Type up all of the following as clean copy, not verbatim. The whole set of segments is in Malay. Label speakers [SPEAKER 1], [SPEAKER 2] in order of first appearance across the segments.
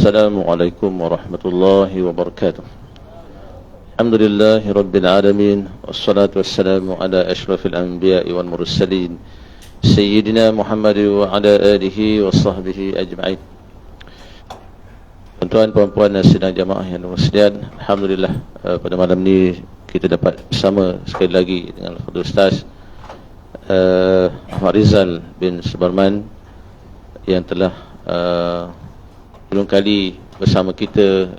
[SPEAKER 1] Assalamualaikum warahmatullahi wabarakatuh. Alhamdulillahi rabbil alamin, wassalatu wassalamu ala ashrafil anbiya'i wal mursalin, Sayyidina Muhammad wa ala alihi wa sahbihi ajma'in. Tuan-tuan, puan-puan dan sidang jamaah yang bersekalian, alhamdulillah pada malam ni kita dapat bersama sekali lagi dengan Fadil Ustaz Ahmad Rizal bin Subarman yang telah belum kali bersama kita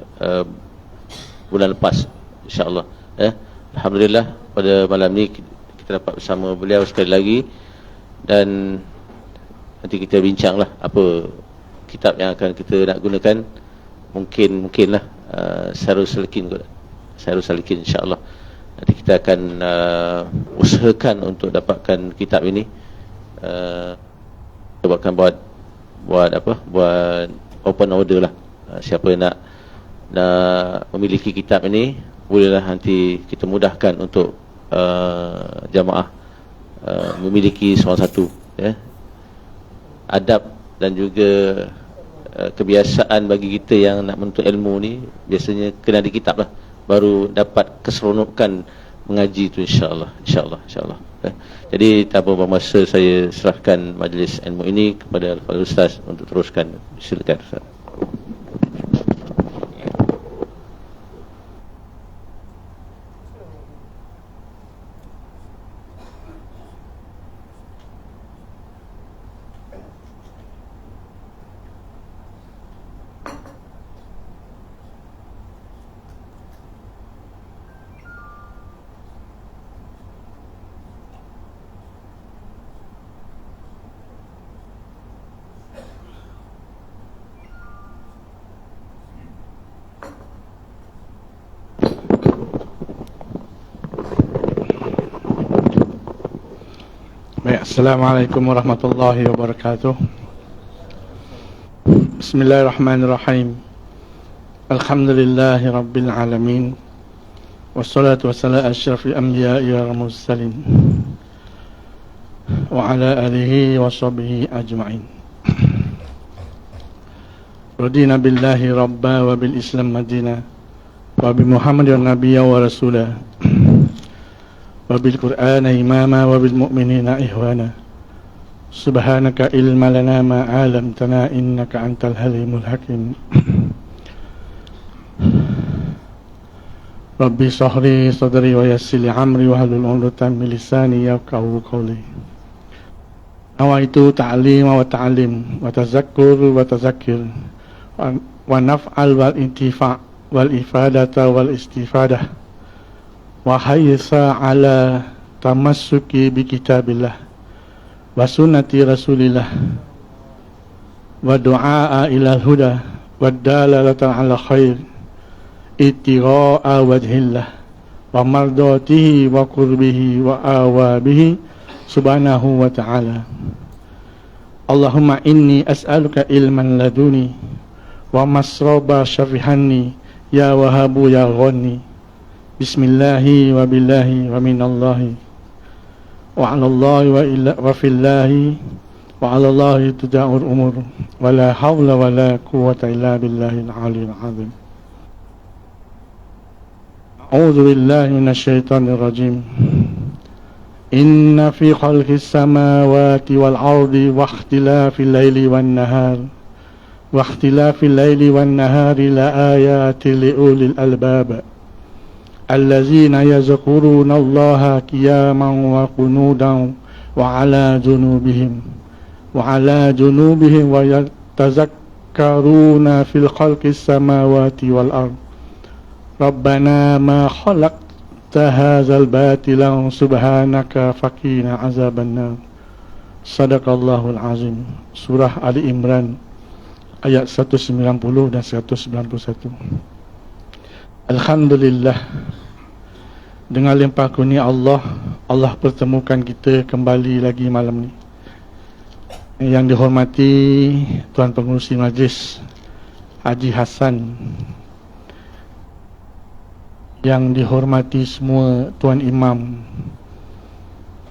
[SPEAKER 1] bulan lepas, insya-Allah. Alhamdulillah pada malam ni kita dapat bersama beliau sekali lagi, dan nanti kita bincanglah apa kitab yang akan kita nak gunakan. Mungkinlah Syarul Salikin, insya-Allah. Nanti kita akan usahakan untuk dapatkan kitab ini. Kita buat open order lah. Siapa yang nak memiliki kitab ini, bolehlah nanti kita mudahkan untuk jamaah memiliki seorang satu, adab dan juga kebiasaan bagi kita yang nak menuntut ilmu ni biasanya kena di kitab lah, baru dapat keseronokan mengaji itu, insya-Allah. Jadi tanpa bermasa, saya serahkan majlis ilmu ini kepada Al-Fadhil Ustaz untuk teruskan. Silakan Ustaz.
[SPEAKER 2] Assalamualaikum warahmatullahi wabarakatuh. Bismillahirrahmanirrahim. Alhamdulillahi rabbil alamin. Wassalatu wassalamu ala asyrafil anbiya'i wal mursalin wa ala alihi wa sahbihi ajma'in. Radina billahi rabba wa bil islam madina wa bi muhammadin nabiyya wa rasulah wabil Qur'ana imama wabil mu'minina ihwana. Subhanaka ilma lana ma 'alamtana innaka antal halimul hakim. Rabbi shrah sadri wa yassir li amri wahlul 'uqdatam min lisani yafqahu qawli. Nawaitu ta'lim wa ta'lim wa tazakkur wa tazakkir wa naf'al wal intifa' wal ifadata wal istifadah wa haysa ala tamassuki bi kitabillah wa sunnati rasulillah wa du'a ila al-huda wa dalalata ala khair ittiqa'a wajhillah wa mardatihi wa qurbihi wa awabihi subhanahu wa ta'ala. Allahumma inni as'aluka ilman laduni wa masraba syafihanni ya wahabu ya ghani. Bismillahi wa billahi wa minallahi wa alallahi wa fillahi wa alallahi tuda'ur umur wa la hawla wa la quwwata illa billahi al-'aliyyil 'azim. A'udzu billahi minasy syaithanir rajim. Inna fi khalqis samawati wal ardi wa ikhtilafil laili wan nahar wa ikhtilafil laili wan nahari la ayatin li ulil albab allazina yazkuruna Allaha qiyaman wa qu'udan wa 'ala junubihim wa yatazakkaruna fil khalqis samawati wal ard. Rabbana ma khalaqta hadzal batilan subhanaka faqina 'adzabannar. Shadaqallahul azim. Surah Ali Imran ayat 190 dan 191. Alhamdulillah, dengan limpah kurnia Allah pertemukan kita kembali lagi malam ni. Yang dihormati Tuan Pengerusi Majlis Haji Hassan, yang dihormati semua Tuan Imam,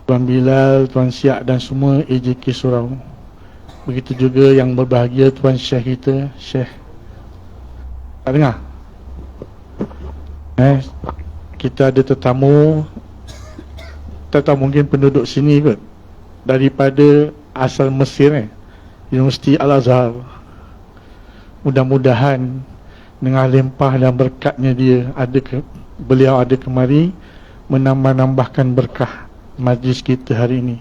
[SPEAKER 2] Tuan Bilal, Tuan Siak dan semua AJK Surau. Begitu juga yang berbahagia Tuan Syekh kita, Syekh Tak dengar? Kita ada tetamu, tak tahu mungkin penduduk sini kot, daripada asal Mesir, Universiti Al-Azhar. Mudah-mudahan dengan limpah dan berkatnya beliau ada kemari menambah-nambahkan berkah majlis kita hari ini.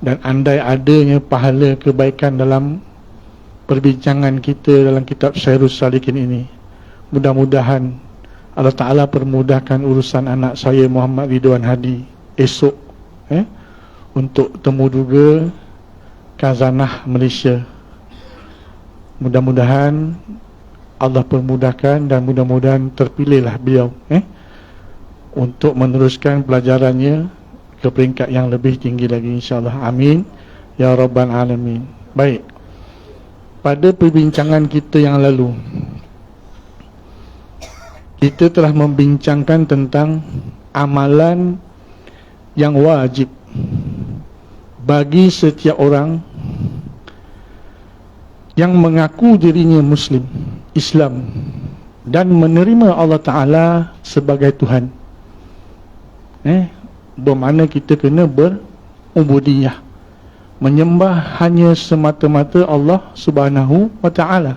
[SPEAKER 2] Dan andai adanya pahala kebaikan dalam perbincangan kita dalam kitab Syairus Salikin ini, mudah-mudahan Allah Ta'ala permudahkan urusan anak saya Muhammad Ridwan Hadi esok untuk temu juga Khazanah Malaysia. Mudah-mudahan Allah permudahkan dan mudah-mudahan terpilihlah beliau untuk meneruskan pelajarannya ke peringkat yang lebih tinggi lagi, insyaAllah. Amin ya Rabbal Alamin. Baik, pada perbincangan kita yang lalu, kita telah membincangkan tentang amalan yang wajib bagi setiap orang yang mengaku dirinya Muslim, Islam, dan menerima Allah Ta'ala sebagai Tuhan. Bermakna kita kena berubudiyah, menyembah hanya semata-mata Allah Subhanahu wa Ta'ala.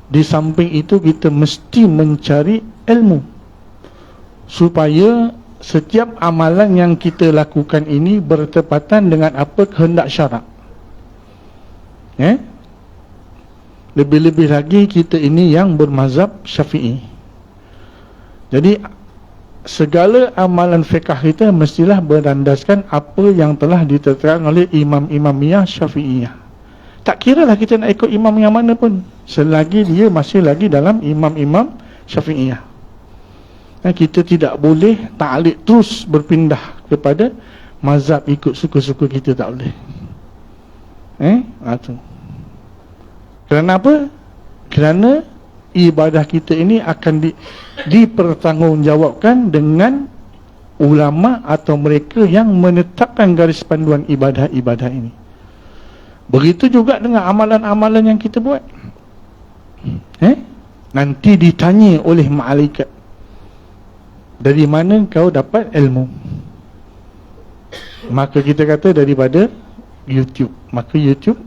[SPEAKER 2] Di samping itu kita mesti mencari ilmu supaya setiap amalan yang kita lakukan ini bertepatan dengan apa kehendak syarak. Lebih-lebih lagi kita ini yang bermazhab Syafi'i. Jadi segala amalan fiqh kita mestilah berlandaskan apa yang telah ditetapkan oleh imam-imamiyah Syafi'iyah. Tak kira lah kita nak ikut imam yang mana pun, selagi dia masih lagi dalam imam-imam Syafi'iyah. Kita tidak boleh taklid terus berpindah kepada mazhab ikut suka-suka kita, tak boleh. Itu. Kerana apa? Kerana ibadah kita ini akan dipertanggungjawabkan dengan ulama atau mereka yang menetapkan garis panduan ibadah-ibadah ini. Begitu juga dengan amalan-amalan yang kita buat. Nanti ditanya oleh malaikat, dari mana kau dapat ilmu? Maka kita kata daripada YouTube. Maka YouTube,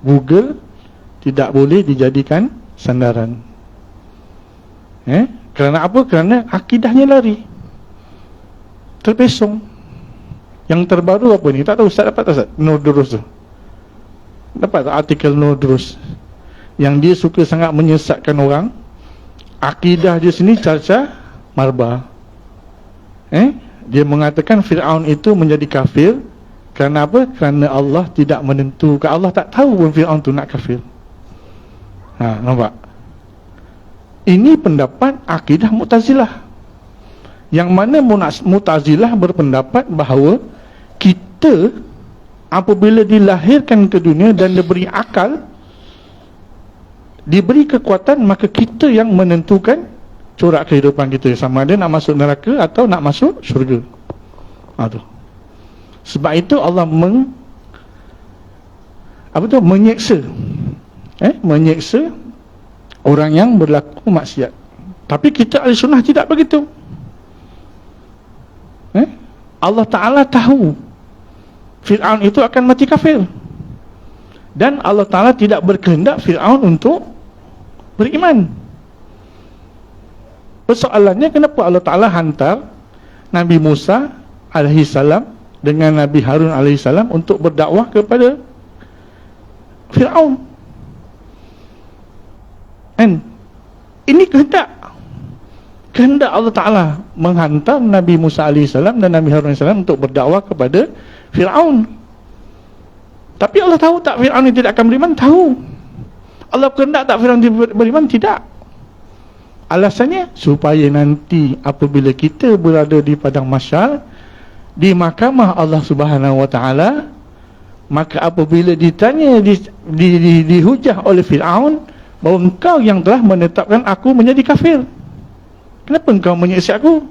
[SPEAKER 2] Google tidak boleh dijadikan sandaran. Kerana apa? Kerana akidahnya lari, terpesong. Yang terbaru apa ni? Tak tahu, Ustaz dapat tak Ustaz? Nur Durus tu dapat tak artikel Nur Durus? Yang dia suka sangat menyesatkan orang. Akidah dia sini caca marba. Dia mengatakan Fir'aun itu menjadi kafir kerana apa? Kerana Allah tidak menentukan. Allah tak tahu pun Fir'aun tu nak kafir. Nampak? Ini pendapat akidah Mu'tazilah, yang mana Mu'tazilah berpendapat bahawa kita apabila dilahirkan ke dunia dan diberi akal, diberi kekuatan, maka kita yang menentukan corak kehidupan kita, sama ada nak masuk neraka atau nak masuk syurga. Sebab itu Allah menyeksa menyeksa orang yang berlaku maksiat. Tapi kita ahli sunnah tidak begitu. Allah Ta'ala tahu Fir'aun itu akan mati kafir, dan Allah Ta'ala tidak berkehendak Fir'aun untuk beriman. Persoalannya, kenapa Allah Ta'ala hantar Nabi Musa alaihissalam dengan Nabi Harun alaihissalam untuk berdakwah kepada Fir'aun? Ini kehendak Allah Ta'ala menghantar Nabi Musa alaihissalam dan Nabi Harun alaihissalam untuk berdakwah kepada Fir'aun. Tapi Allah tahu tak Fir'aun ini tidak akan beriman? Tahu. Allah kehendak tak Fir'aun beriman? Tidak. Alasannya supaya nanti apabila kita berada di padang mahsyar, di mahkamah Allah Subhanahu wa Ta'ala, maka apabila ditanya, dihujah oleh Fir'aun bahawa engkau yang telah menetapkan aku menjadi kafir, kenapa engkau menyiksa aku?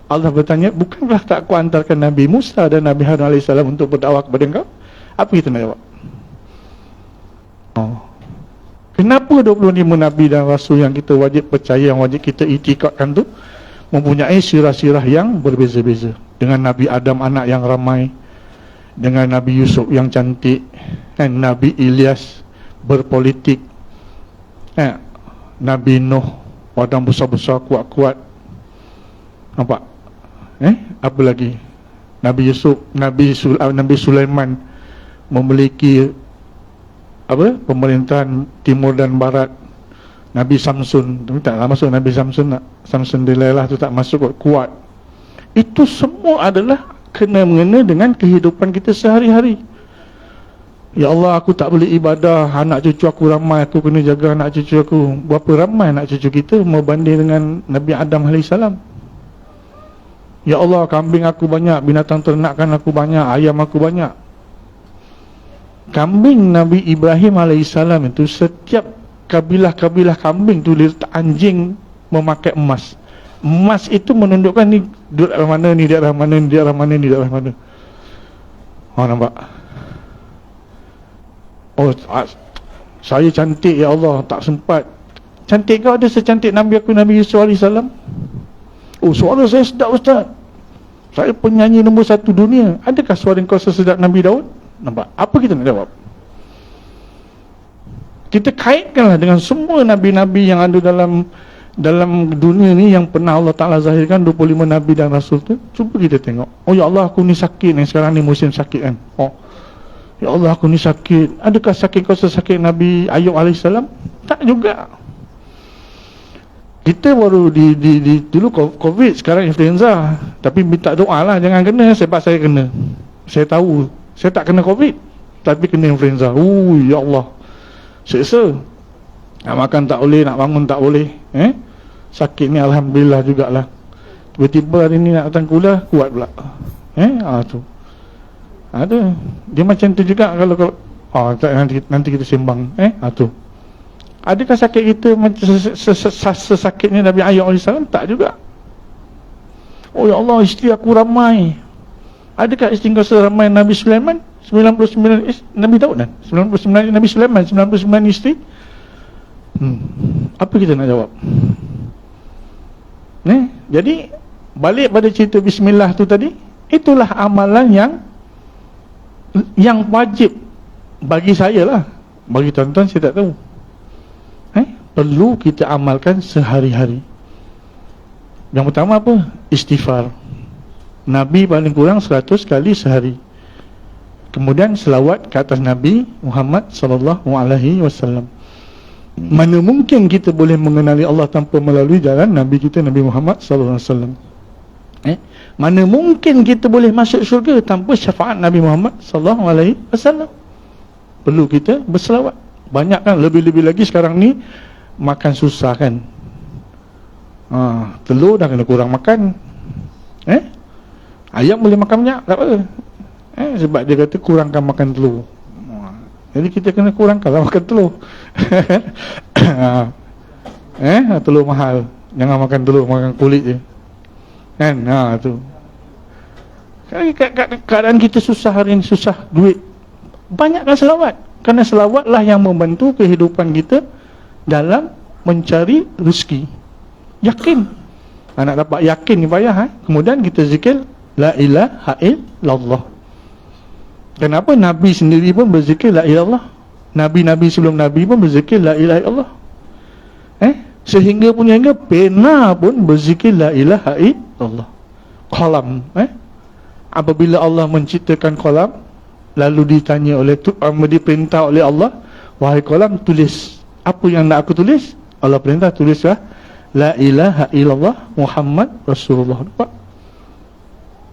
[SPEAKER 2] Allah bertanya, bukankah tak aku hantarkan Nabi Musa dan Nabi Harun alaihissalam untuk berdakwah kepada engkau? Apa kita nak jawab? Kenapa 25 Nabi dan Rasul yang kita wajib percaya, yang wajib kita itikadkan tu mempunyai sirah-sirah yang berbeza-beza. Dengan Nabi Adam anak yang ramai, dengan Nabi Yusuf yang cantik, dan Nabi Ilyas berpolitik, Nabi Nuh badan besar-besar kuat-kuat. Nampak? Apa lagi? Nabi Yusuf, Nabi Sulaiman memiliki pemerintahan timur dan barat. Nabi Samsun, tapi tak masuk Nabi Samsun, Samsun Delilah tu tak masuk kuat. Itu semua adalah kena-mengena dengan kehidupan kita sehari-hari. Ya Allah, aku tak boleh ibadah, anak cucu aku ramai, aku kena jaga anak cucu aku. Berapa ramai anak cucu kita berbanding dengan Nabi Adam AS? Ya Allah, kambing aku banyak, binatang ternakan aku banyak, ayam aku banyak. Kambing Nabi Ibrahim AS itu, setiap kabilah-kabilah kambing tu letak anjing memakai emas. Emas itu menunjukkan ni daerah mana, ni daerah mana, ni daerah mana, ni daerah mana. Nampak? Saya cantik ya Allah, tak sempat. Cantik kau ada secantik Nabi aku, Nabi Yusuf AS? Suara saya sedap Ustaz, saya penyanyi nombor 1 dunia. Adakah suara kau sesedap Nabi Daud? Nampak? Apa kita nak jawab? Kita kaitkanlah dengan semua Nabi-Nabi yang ada dalam dunia ni, yang pernah Allah Ta'ala zahirkan 25 Nabi dan Rasul tu. Cuba kita tengok. Ya Allah, aku ni sakit ni, sekarang ni musim sakit kan. Ya Allah, aku ni sakit. Adakah sakit kau sesakit Nabi Ayub AS? Tak juga. Kita baru dulu COVID, sekarang influenza. Tapi minta doa lah, jangan kena. Sebab saya kena. Saya tahu saya tak kena COVID, tapi kena influenza. Ya Allah, seksa. Nak makan tak boleh, nak bangun tak boleh. Sakit ni alhamdulillah jugalah. Tiba-tiba hari ni nak datang kuliah, kuat pula. Tu ada. Dia macam tu juga kalau nanti kita sembang. Tu. Adakah sakit kita macam sesakitnya Nabi Ayub AS? Tak juga. Ya Allah, isteri aku ramai. Adakah isteri kau seramai Nabi Sulaiman? 99 Nabi Daud kan? 99 Nabi Sulaiman, 99 isteri. Apa kita nak jawab? Jadi balik pada cerita bismillah tu tadi, itulah amalan yang wajib bagi saya lah. Bagi tuan-tuan saya tak tahu. Perlu kita amalkan sehari-hari. Yang pertama apa? Istighfar. Nabi paling kurang 100 kali sehari. Kemudian selawat ke atas Nabi Muhammad SAW. Mana mungkin kita boleh mengenali Allah tanpa melalui jalan Nabi kita, Nabi Muhammad SAW. Mana mungkin kita boleh masuk syurga tanpa syafaat Nabi Muhammad SAW. Perlu kita berselawat. Banyak kan, lebih-lebih lagi sekarang ni makan susah kan. Telur dah kena kurang makan. Ayam boleh makan banyak, tak apa. Sebab dia kata kurangkan makan telur. Jadi kita kena kurangkanlah makan telur. Telur mahal. Jangan makan telur, makan kulit je. Kan? Tu. Keadaan kita susah hari ni, susah duit. Banyakkan selawat. Kerana selawatlah yang membantu kehidupan kita dalam mencari rezeki. Yakin. Nak dapat yakin ni payah. Kemudian kita zikir la ilaha illallah. Kenapa Nabi sendiri pun berzikir la ilallah? Nabi-nabi sebelum Nabi pun berzikir la ilaha illallah. Sehingga pena pun berzikir la ilaha illallah. Qalam. Apabila Allah menciptakan qalam, lalu ditanya diperintah oleh Allah, wahai qalam, tulis. Apa yang nak aku tulis? Allah perintah, tulislah la ilaha illallah Muhammad Rasulullah.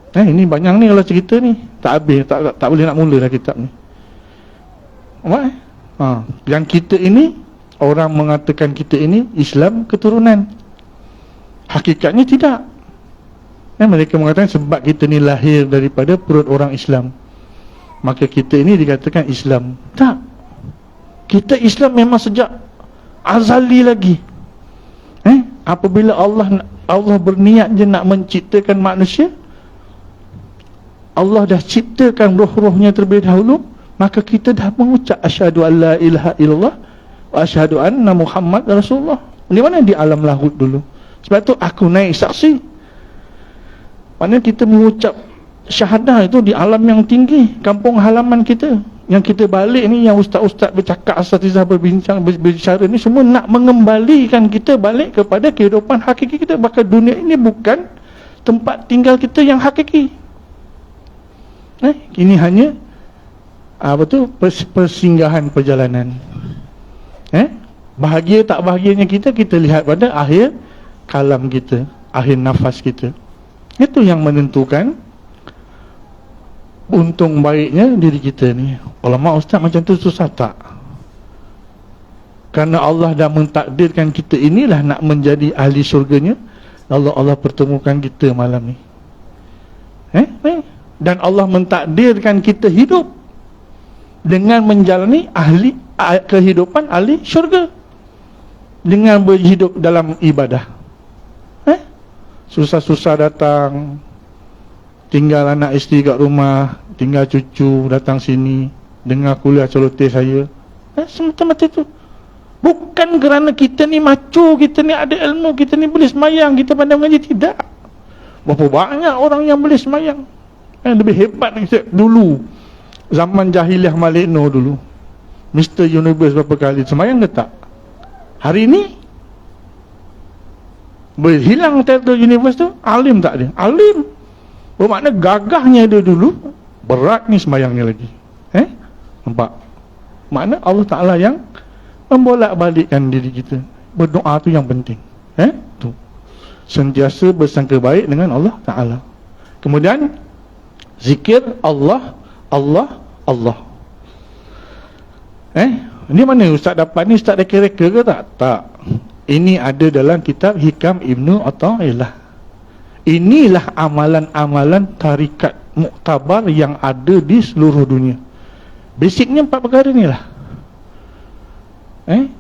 [SPEAKER 2] Ini banyak ni kalau cerita ni. Tak habis, tak boleh nak mula dah kitab ni. Yang kita ini, orang mengatakan kita ini Islam keturunan. Hakikatnya tidak. Mereka mengatakan sebab kita ni lahir daripada perut orang Islam, maka kita ini dikatakan Islam. Tak. Kita Islam memang sejak azali lagi. Apabila Allah berniat je nak menciptakan manusia, Allah dah ciptakan roh-rohnya terlebih dahulu, maka kita dah mengucap asyhadu an la ilaha illallah wa asyhadu anna Muhammad Rasulullah. Di mana? Di alam lahut dulu. Sebab tu aku naik saksi. Maknanya kita mengucap syahadah itu di alam yang tinggi, kampung halaman kita. Yang kita balik ni, yang ustaz-ustaz bercakap, asatizah berbincang, berbicara ni, semua nak mengembalikan kita balik kepada kehidupan hakiki kita. Bahkan dunia ini bukan tempat tinggal kita yang hakiki. Ini hanya persinggahan perjalanan. Bahagia tak bahagianya kita lihat pada akhir kalam kita, akhir nafas kita. Itu yang menentukan untung baiknya diri kita ni. Ulama ustaz macam tu susah tak? Kerana Allah dah mentakdirkan kita inilah nak menjadi ahli syurganya. Allah pertemukan kita malam ni. Dan Allah mentakdirkan kita hidup dengan menjalani kehidupan ahli syurga, dengan berhidup dalam ibadah. Susah-susah datang, tinggal anak isteri kat rumah, tinggal cucu datang sini, dengar kuliah celoteh saya. Semata-mata itu bukan kerana kita ni macho, kita ni ada ilmu, kita ni boleh semayang, kita pandai mengaji. Tidak. Berapa banyak orang yang boleh semayang, lebih hebat kita dulu. Zaman jahiliah Malik Noor dulu, Mr. Universe berapa kali semayang ke tak? Hari ni berhilang title universe tu, alim tak dia? Alim. Bermakna gagahnya dia dulu, berat ni semayangnya lagi. Nampak? Makna Allah Ta'ala yang membolak-balikkan diri kita. Berdoa tu yang penting. Tu. Sentiasa bersangka baik dengan Allah Ta'ala. Kemudian zikir Allah, Allah, Allah. Ini mana ustaz dapat ni? Ustaz reka-reka ke tak? Tak. Ini ada dalam kitab Hikam Ibnu Athaillah. Inilah amalan-amalan tarikat muktabar yang ada di seluruh dunia. Basicnya 4 perkara ni lah.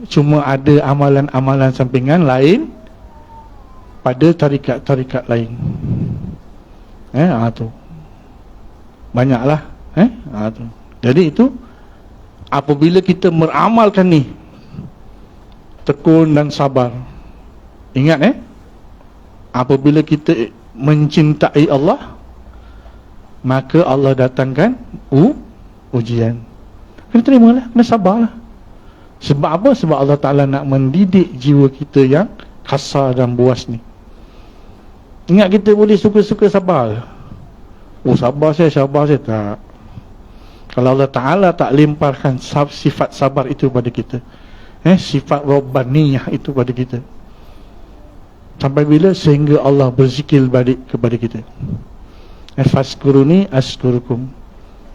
[SPEAKER 2] Cuma ada amalan-amalan sampingan lain pada tarikat-tarikat lain. Tu banyaklah. Tu. Jadi itu apabila kita meramalkan ni, tekun dan sabar. Ingat apabila kita mencintai Allah, maka Allah datangkan ujian. Kena terimalah, kena sabarlah. Sebab apa? Sebab Allah Ta'ala nak mendidik jiwa kita yang kasar dan buas ni. Ingat kita boleh suka-suka sabar. Sabar saya tak. Kalau Allah Ta'ala tak lemparkan sifat sabar itu pada kita, sifat Rabbaniyah itu pada kita, sampai bila? Sehingga Allah berzikir balik kepada kita. Faskuruni askurukum.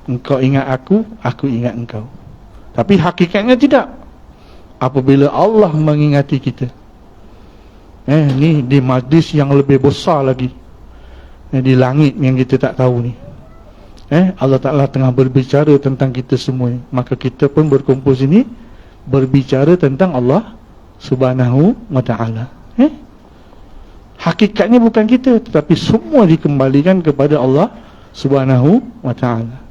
[SPEAKER 2] Engkau ingat aku ingat engkau. Tapi hakikatnya tidak. Apabila Allah mengingati kita, ni di majlis yang lebih besar lagi, di langit yang kita tak tahu ni, Allah Ta'ala tengah berbicara tentang kita semua, maka kita pun berkumpul sini berbicara tentang Allah Subhanahu wa Ta'ala. Hakikatnya bukan kita, tetapi semua dikembalikan kepada Allah Subhanahu wa Ta'ala.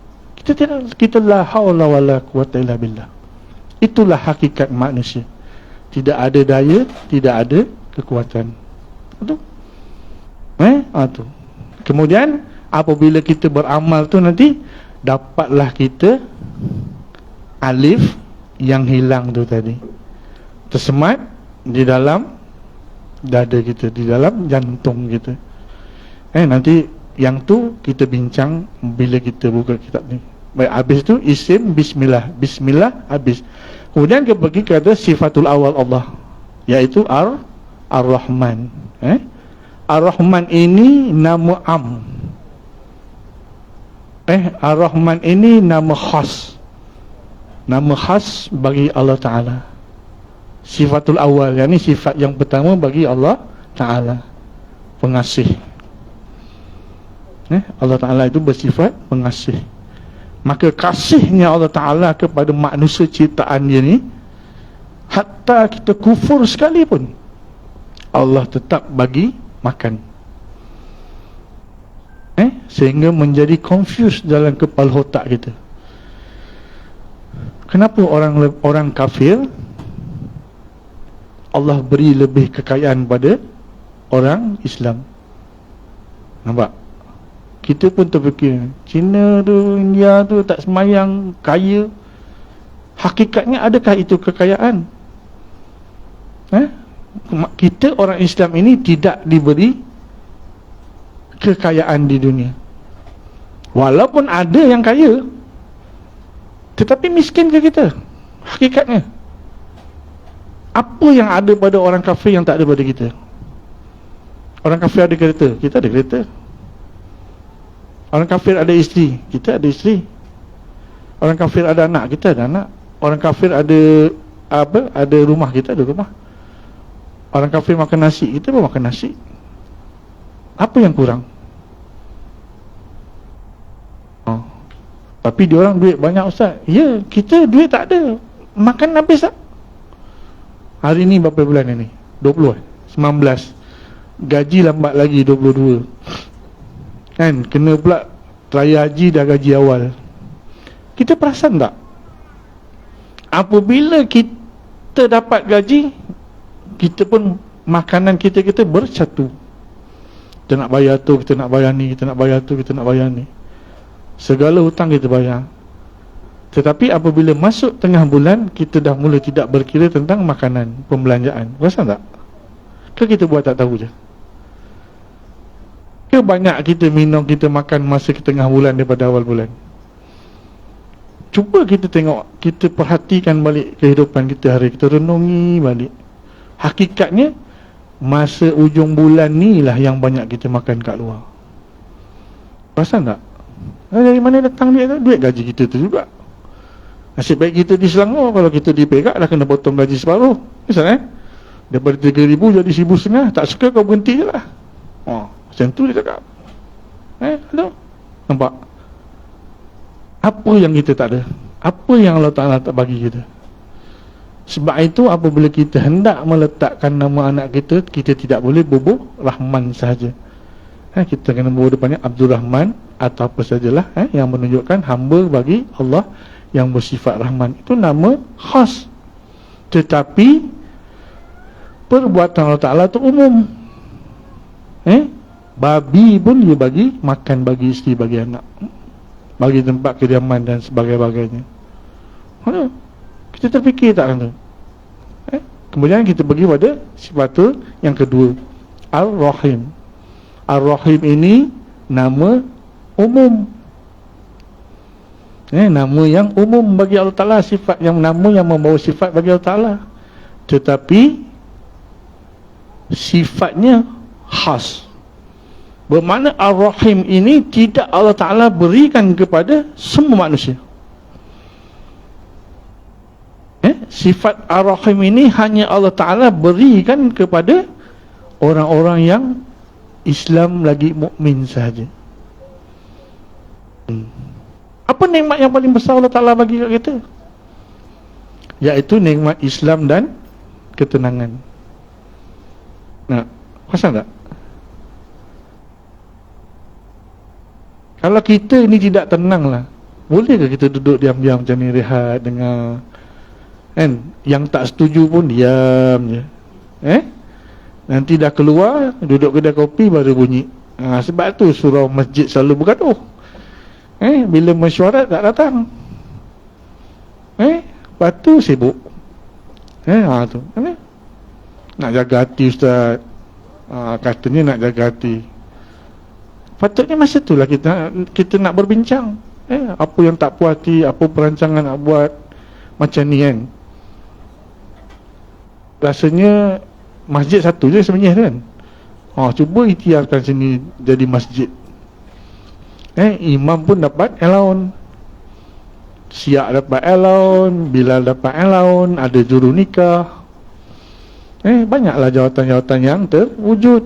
[SPEAKER 2] Kita la haula wala quwwata illa billah. Itulah hakikat manusia. Tidak ada daya, tidak ada kekuatan. Itu. Tu. Kemudian apabila kita beramal tu nanti dapatlah kita alif yang hilang tu tadi, tersemat di dalam dada kita, di dalam jantung kita. Nanti yang tu kita bincang bila kita buka kitab ni. Baik, habis tu isim bismillah, bismillah habis. Kemudian kita pergi kepada sifatul awal Allah, iaitu Ar-Rahman. Ar-Rahman ini nama am. Ar-Rahman ini nama khas. Nama khas bagi Allah Ta'ala. Sifatul awal, yakni sifat yang pertama bagi Allah Ta'ala, pengasih. Allah Ta'ala itu bersifat pengasih. Maka kasihnya Allah Ta'ala kepada manusia ciptaan dia ni, hatta kita kufur sekalipun, Allah tetap bagi makan. Sehingga menjadi confused dalam kepala otak kita. Kenapa orang kafir Allah beri lebih kekayaan pada orang Islam. Nampak? Kita pun terfikir China tu, India tu tak semayang, kaya. Hakikatnya adakah itu kekayaan? Kita orang Islam ini tidak diberi kekayaan di dunia. Walaupun ada yang kaya, tetapi miskin ke kita? Hakikatnya apa yang ada pada orang kafir yang tak ada pada kita? Orang kafir ada kereta, kita ada kereta. Orang kafir ada isteri, kita ada isteri. Orang kafir ada anak, kita ada anak. Orang kafir ada apa? Ada rumah, kita ada rumah. Orang kafir makan nasi, kita pun makan nasi. Apa yang kurang? Tapi diorang duit banyak ustaz. Ya, kita duit tak ada. Makan habis tak? Hari ni berapa bulan ni? 20 19. Gaji lambat lagi 22. Kan, kena pula raya haji dah gaji awal. Kita perasan tak? Apabila kita dapat gaji, kita pun makanan kita bersatu. Kita nak bayar tu, kita nak bayar ni, kita nak bayar tu, kita nak bayar ni. Segala hutang kita bayar. Tetapi apabila masuk tengah bulan, kita dah mula tidak berkira tentang makanan, pembelanjaan. Perasan tak? Ke kita buat tak tahu je? Ke banyak kita minum, kita makan masa ke tengah bulan daripada awal bulan? Cuba kita tengok, kita perhatikan balik kehidupan kita hari, kita renungi balik. Hakikatnya masa ujung bulan ni lah yang banyak kita makan kat luar. Perasan tak? Dari mana datang duit tu? Duit gaji kita tu juga. Nasib baik kita di Selangor. Kalau kita di Perak dah kena potong gaji separuh. Misal daripada 3,000 jadi 1,500. Tak suka kau berhenti je lah. Macam tu dia cakap. Ada? Nampak? Apa yang kita tak ada? Apa yang Allah Ta'ala tak bagi kita? Sebab itu apabila kita hendak meletakkan nama anak kita, kita tidak boleh bubuh Rahman sahaja. Kita kena bubuh depannya Abdul Rahman atau apa sajalah yang menunjukkan hamba bagi Allah yang bersifat Rahman. Itu nama khas. Tetapi perbuatan Allah Ta'ala itu umum. Babi pun dia bagi makan, bagi isteri, bagi anak, bagi tempat kediaman dan sebagainya. Kita terfikir tak kan tu? Kemudian kita pergi pada sifat yang kedua, Ar-Rahim. Ar-Rahim ini nama umum. Nama yang umum bagi Allah Ta'ala, sifat yang nama yang membawa sifat bagi Allah Ta'ala. Tetapi sifatnya khas. Bermakna Ar-Rahim ini tidak Allah Ta'ala berikan kepada semua manusia. Sifat Ar-Rahim ini hanya Allah Ta'ala berikan kepada orang-orang yang Islam lagi mukmin sahaja. Apa nikmat yang paling besar Allah Ta'ala bagi kat kita? Iaitu nikmat Islam dan ketenangan. Nah, perasan tak? Kalau kita ni tidak tenang lah, bolehkah kita duduk diam-diam macam ni, rehat, dengar? Yang tak setuju pun diam je. Nanti dah keluar, duduk kedai kopi baru bunyi. Sebab tu surau masjid selalu bergaduh. Bila mesyuarat tak datang. Lepas tu sibuk. Tu nak jaga hati ustaz. Katanya nak jaga hati. Patutnya masa tu lah kita nak berbincang. Apa yang tak puas hati, apa perancangan nak buat macam ni kan. Rasanya masjid satu je sebenarnya kan. Cuba ikhtiarkan sini jadi masjid. Imam pun dapat allowance, Syiah dapat allowance, Bilal dapat allowance, ada juru nikah. Banyaklah jawatan-jawatan yang terwujud.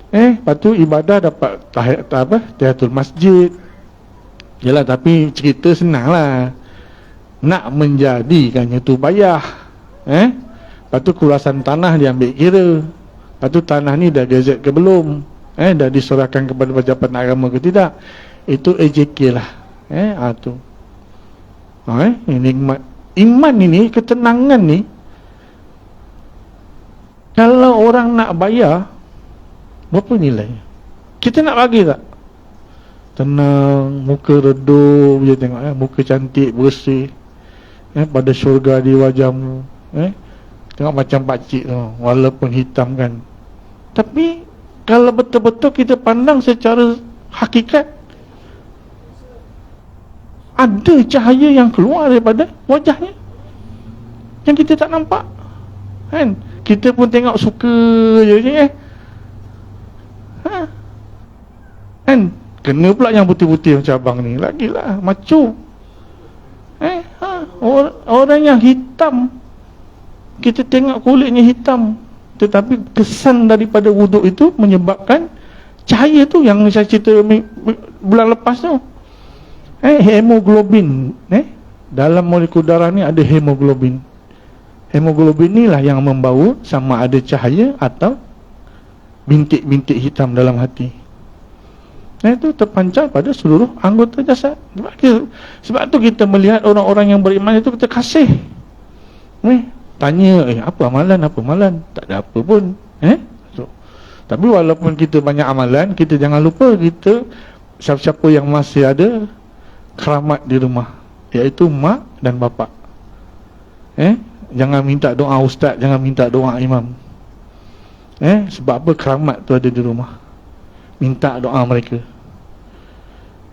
[SPEAKER 2] Lepas tu ibadah dapat tahiyatul masjid. Yalah, tapi cerita senang lah. Nak menjadikannya tu payah. Lepas tu kurasan tanah dia ambil kira. Lepas tu tanah ni dah gazet ke belum? Dah diserahkan kepada pejabat agama ke tidak? Itu AJK lah. Tu. Nikmat iman ini, ketenangan ni, Kalau orang nak bayar, berapa nilai? Kita nak bagi tak? Tenang, muka redup je tengok, muka cantik, bersih, pada syurga di wajahmu, tengok macam pakcik tu, walaupun hitam kan. Tapi kalau betul-betul kita pandang secara hakikat, ada cahaya yang keluar daripada wajahnya yang kita tak nampak, kan? Kita pun tengok suka je, kan? Kena pula yang putih-putih macam abang ni, lagilah macu. Orang yang hitam, kita tengok kulitnya hitam, tetapi kesan daripada wuduk itu menyebabkan cahaya tu yang saya cerita bulan lepas tu. Hemoglobin, dalam molekul darah ni ada hemoglobin. Hemoglobin ni lah yang membawa sama ada cahaya atau bintik-bintik hitam dalam hati. Itu terpancar pada seluruh anggota jasad. Sebab tu kita melihat orang-orang yang beriman itu, kita kasih. Tanya, apa amalan? Tak ada apa pun. Tapi walaupun kita banyak amalan, kita jangan lupa kita, siapa-siapa yang masih ada keramat di rumah, iaitu mak dan bapa. Jangan minta doa ustaz, jangan minta doa imam. Sebab apa? Keramat tu ada di rumah. Minta doa mereka.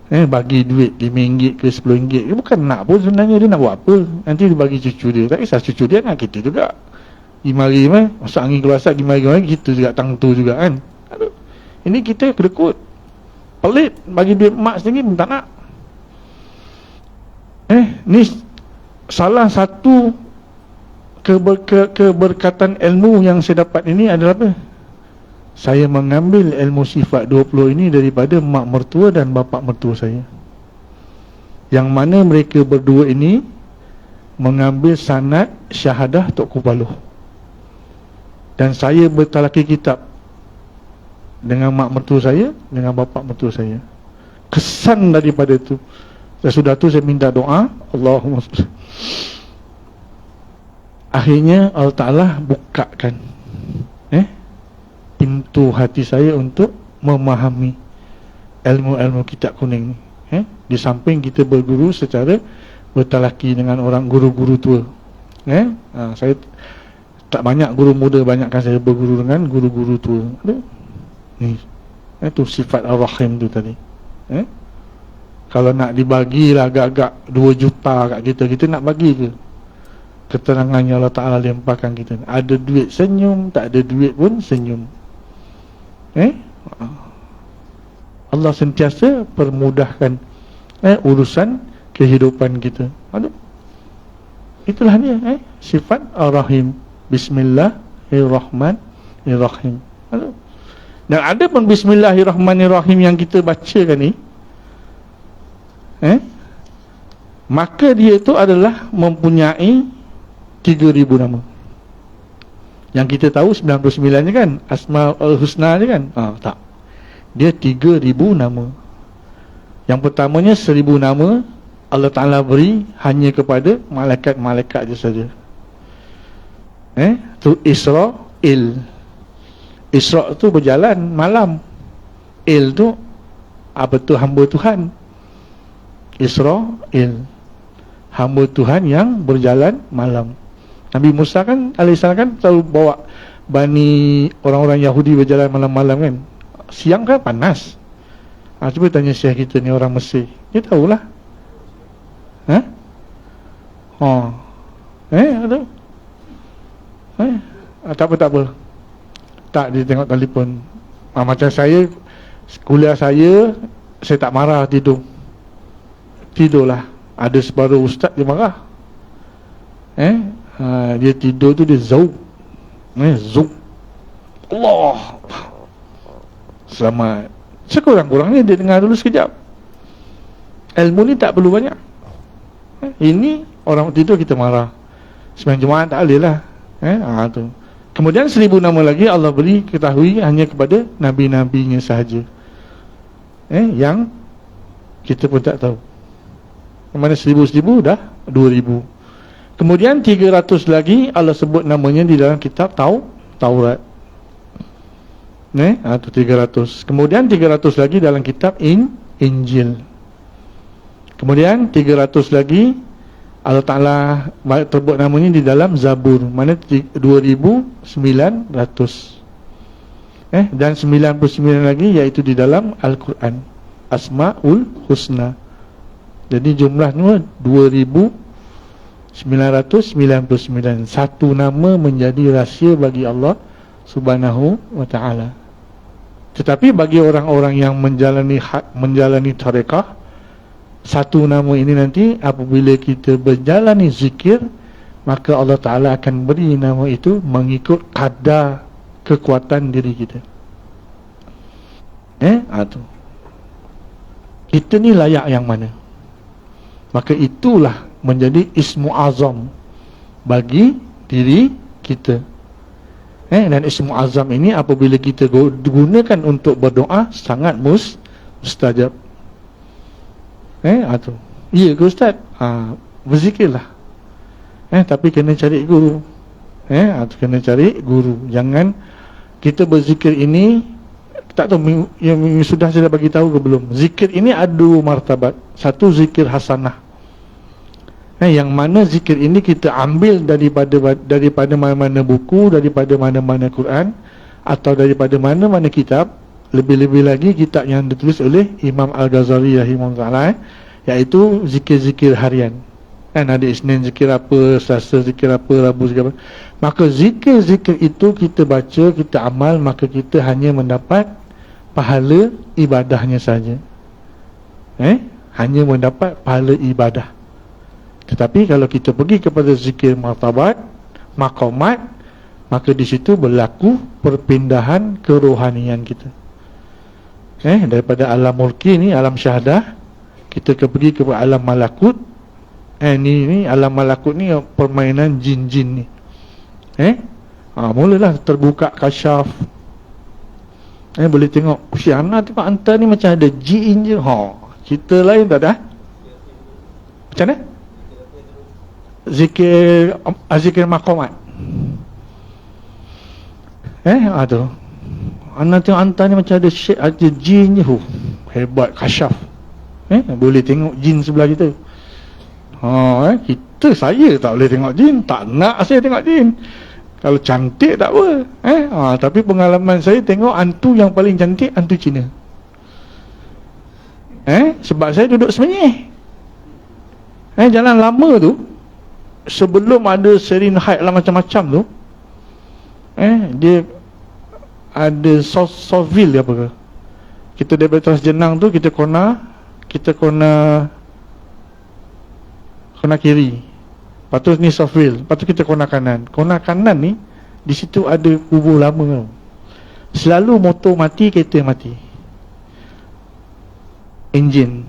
[SPEAKER 2] Bagi duit RM5 ke RM10 ke, bukan nak pun sebenarnya. Dia nak buat apa? Nanti dia bagi cucu dia. Tak kisah cucu dia, nak kita juga. Gimari masuk angin keluar asap, gimari kita juga tangtu juga, kan? Aduh, ini kita kedekut, pelit, bagi duit mak sendiri pun tak nak. Ni salah satu keberkatan ilmu yang saya dapat ini adalah apa? Saya mengambil ilmu sifat 20 ini daripada mak mertua dan bapa mertua saya, yang mana mereka berdua ini mengambil sanad syahadah Tok Kupaluh, dan saya bertalaki kitab dengan mak mertua saya, dengan bapa mertua saya. Kesan daripada itu, sudah tu saya minta doa, Allahumma salli. Akhirnya Allah Ta'ala bukakan pintu hati saya untuk memahami ilmu-ilmu kitab kuning ni. Di samping kita berguru secara bertalaki dengan orang guru-guru tua. Saya tak banyak guru muda, banyakkan saya berguru dengan guru-guru tua. Ni, itu sifat Ar-Rahim tu tadi. Kalau nak dibagilah agak-agak 2 juta kat kita nak bagi ke? Keterangannya Allah Ta'ala limpahkan kita. Ada duit senyum, tak ada duit pun senyum. Allah sentiasa permudahkan urusan kehidupan kita. Aduh, itulah dia sifat Ar-Rahim. Bismillahirrahmanirrahim. Aduh. Dan ada pun Bismillahirrahmanirrahim yang kita bacakan ni, maka dia itu adalah mempunyai 3,000 nama. Yang kita tahu 99 je kan, Asmaul Husna je kan. Tak, dia 3,000 nama. Yang pertamanya 1,000 nama Allah Ta'ala beri hanya kepada malaikat-malaikat je saja. Tu Isra'il. Isra' tu berjalan malam. Il tu apa tu? Hamba Tuhan. Isra'il, hamba Tuhan yang berjalan malam. Nabi Musa kan alaihissalam kan selalu bawa Bani orang-orang Yahudi berjalan malam-malam kan. Siang kan panas. Cuba tanya syekh kita ni orang Mesir, dia tahulah. Ada. Tak apa. Tak, dia tengok telefon. Macam saya, kuliah saya tak marah tidurlah. Ada separuh ustaz dia marah. Dia tidur tu dia zauk. Zauk. Allah. Selamat. Sekurang-kurangnya dia dengar dulu sekejap. Ilmu ni tak perlu banyak. Ini orang tidur kita marah. Sembahyang Jumaat tak boleh lah. Tu. Kemudian 1,000 nama lagi Allah beri ketahui hanya kepada Nabi-Nabinya sahaja. Yang kita pun tak tahu. Mana 1,000 dah 2,000. Kemudian 300 lagi Allah sebut namanya di dalam kitab Taurat. Atau 300. Kemudian 300 lagi dalam kitab Injil. Kemudian 300 lagi Allah Ta'ala terbut namanya di dalam Zabur, mana 2900. Dan 99 lagi iaitu di dalam Al-Quran, Asma'ul Husna. Jadi jumlahnya 2999. Satu nama menjadi rahsia bagi Allah Subhanahu wa Ta'ala. Tetapi bagi orang-orang yang menjalani tarekah, satu nama ini nanti apabila kita berjalani zikir, maka Allah Ta'ala akan beri nama itu mengikut kadar kekuatan diri kita. Kita ni layak yang mana? Maka itulah menjadi ismu azam bagi diri kita. Dan ismu azam ini apabila kita gunakan untuk berdoa, sangat mustajab. Ya ke Ustaz? Berzikirlah. Tapi kena cari guru. Kena cari guru. Jangan kita berzikir ini, tak tahu yang sudah saya bagi tahu ke belum. Zikir ini ada dua martabat. Satu zikir hasanah. Yang mana zikir ini kita ambil daripada mana-mana buku, daripada mana-mana Quran, atau daripada mana-mana kitab. Lebih-lebih lagi kitab yang ditulis oleh Imam Al-Ghazali rahimahullah, iaitu zikir-zikir harian. Ada Isnin zikir apa, Selasa zikir apa, Rabu zikir apa. Maka zikir-zikir itu kita baca, kita amal, maka kita hanya mendapat pahala ibadahnya saja. Hanya mendapat pahala ibadah. Tetapi kalau kita pergi kepada zikir martabat, maqamat, maka di situ berlaku perpindahan kerohanian kita. Daripada alam mulki ni, alam syahadah, kita pergi ke alam malakut. Ni alam malakut ni permainan jin-jin ni. Mulalah terbuka kasyaf. Boleh tengok, Ana tengok hantar ni macam ada jin je. Cerita lain tak ada. Macam mana? Zikir maqamat. Tu Ana tengok hantar ni macam ada jin je. Hebat, kasyaf. Boleh tengok jin sebelah kita. Saya tak boleh tengok jin. Tak nak saya tengok jin. Kalau cantik tak apa. Tapi pengalaman saya tengok hantu yang paling cantik, hantu Cina. Sebab saya duduk semenyih. Jalan lama tu, sebelum ada serin haid lah macam-macam tu, dia ada sovil apa ke. Kita daripada atas jenang tu, kita kona kiri. Lepas tu ni sovil. Lepas tu kita kona kanan. Kona kanan ni, di situ ada kubur lama tau. Selalu motor mati, kereta mati, enjin.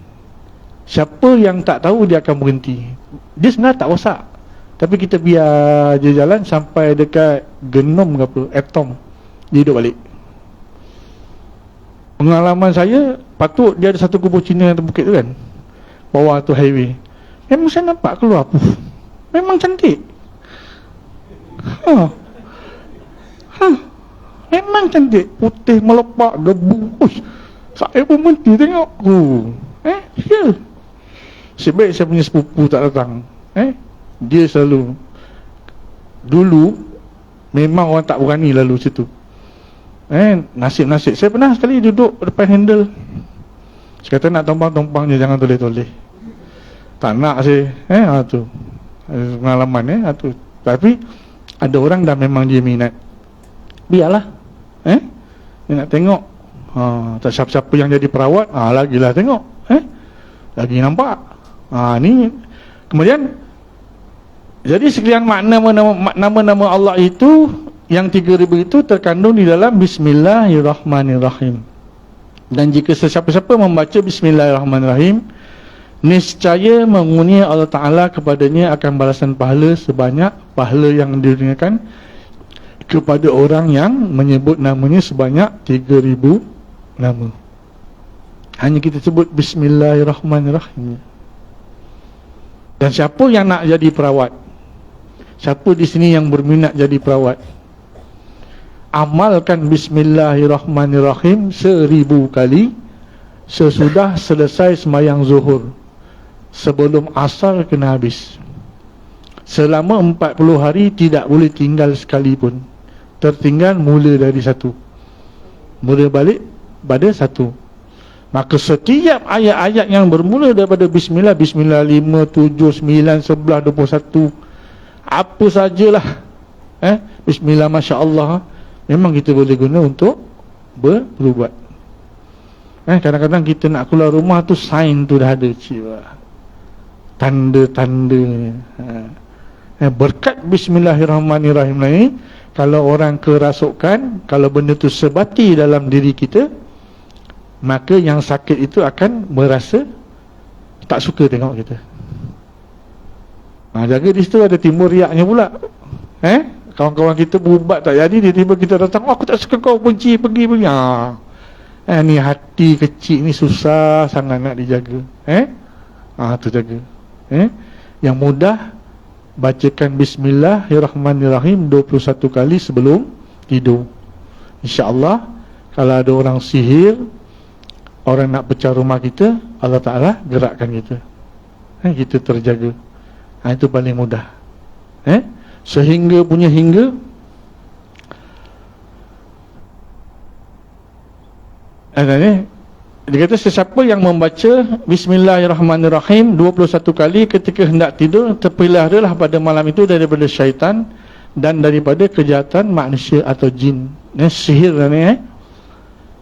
[SPEAKER 2] Siapa yang tak tahu, dia akan berhenti. Dia sebenarnya tak rosak, tapi kita biar je jalan sampai dekat genom ke apa, atom, dia hidup balik. Pengalaman saya, patut dia ada satu kubur Cina yang terbukit tu kan, bawah tu highway. Memang saya nampak keluar puff. Memang cantik. Memang cantik. Putih melepak, debu. Saya pun berhenti tengok. Ya. Sebaik saya punya sepupu tak datang. Dia selalu, dulu memang orang tak berani lalu situ. Nasib-nasib. Saya pernah sekali duduk depan handle. Saya kata nak tompang-tompang je, jangan toleh-toleh. Tak nak saya. Tu pengalaman tu. Tapi ada orang dah memang dia minat, biarlah. Dia nak tengok. Tak siapa-siapa yang jadi perawat, lagilah tengok. Lagi nampak. Ni kemudian, jadi sekian nama-nama Allah itu, yang 3000 itu terkandung di dalam Bismillahirrahmanirrahim. Dan jika sesiapa-siapa membaca Bismillahirrahmanirrahim, niscaya mengunia Allah Ta'ala kepadanya akan balasan pahala sebanyak pahala yang diberikan kepada orang yang menyebut namanya sebanyak 3000 nama. Hanya kita sebut Bismillahirrahmanirrahim. Dan siapa yang nak jadi perawat? Siapa di sini yang berminat jadi perawat? amalkan Bismillahirrahmanirrahim 1000 kali sesudah selesai sembahyang zuhur, sebelum asar kena habis. Selama 40 hari tidak boleh tinggal sekalipun. Tertinggal mula dari 1, mula balik pada 1. Maka setiap ayat-ayat yang bermula daripada Bismillah, Bismillah 5, 7, 9, 11, 21, apa sajalah, Bismillah Masya Allah, memang kita boleh guna untuk berubat. Kadang-kadang kita nak keluar rumah tu, sign tu dah ada, tanda-tanda. Berkat Bismillahirrahmanirrahim ni, kalau orang kerasukan, kalau benda tu sebati dalam diri kita, maka yang sakit itu akan merasa tak suka tengok kita. Jaga di situ ada timbul riaknya pula. Kawan-kawan kita berubat tak jadi, tiba-tiba kita datang, aku tak suka kau, benci, pergi. Ni hati kecil ni susah sangat nak dijaga. Tu jaga. Yang mudah, bacakan Bismillahirrahmanirrahim 21 kali sebelum tidur. InsyaAllah, kalau ada orang sihir, orang nak pecah rumah kita, Allah Ta'ala gerakkan kita. Kita terjaga. Itu paling mudah. Sehingga punya hingga, dia kata sesiapa yang membaca Bismillahirrahmanirrahim 21 kali ketika hendak tidur, terpeliharalah pada malam itu daripada syaitan dan daripada kejahatan manusia atau jin, sihir ni,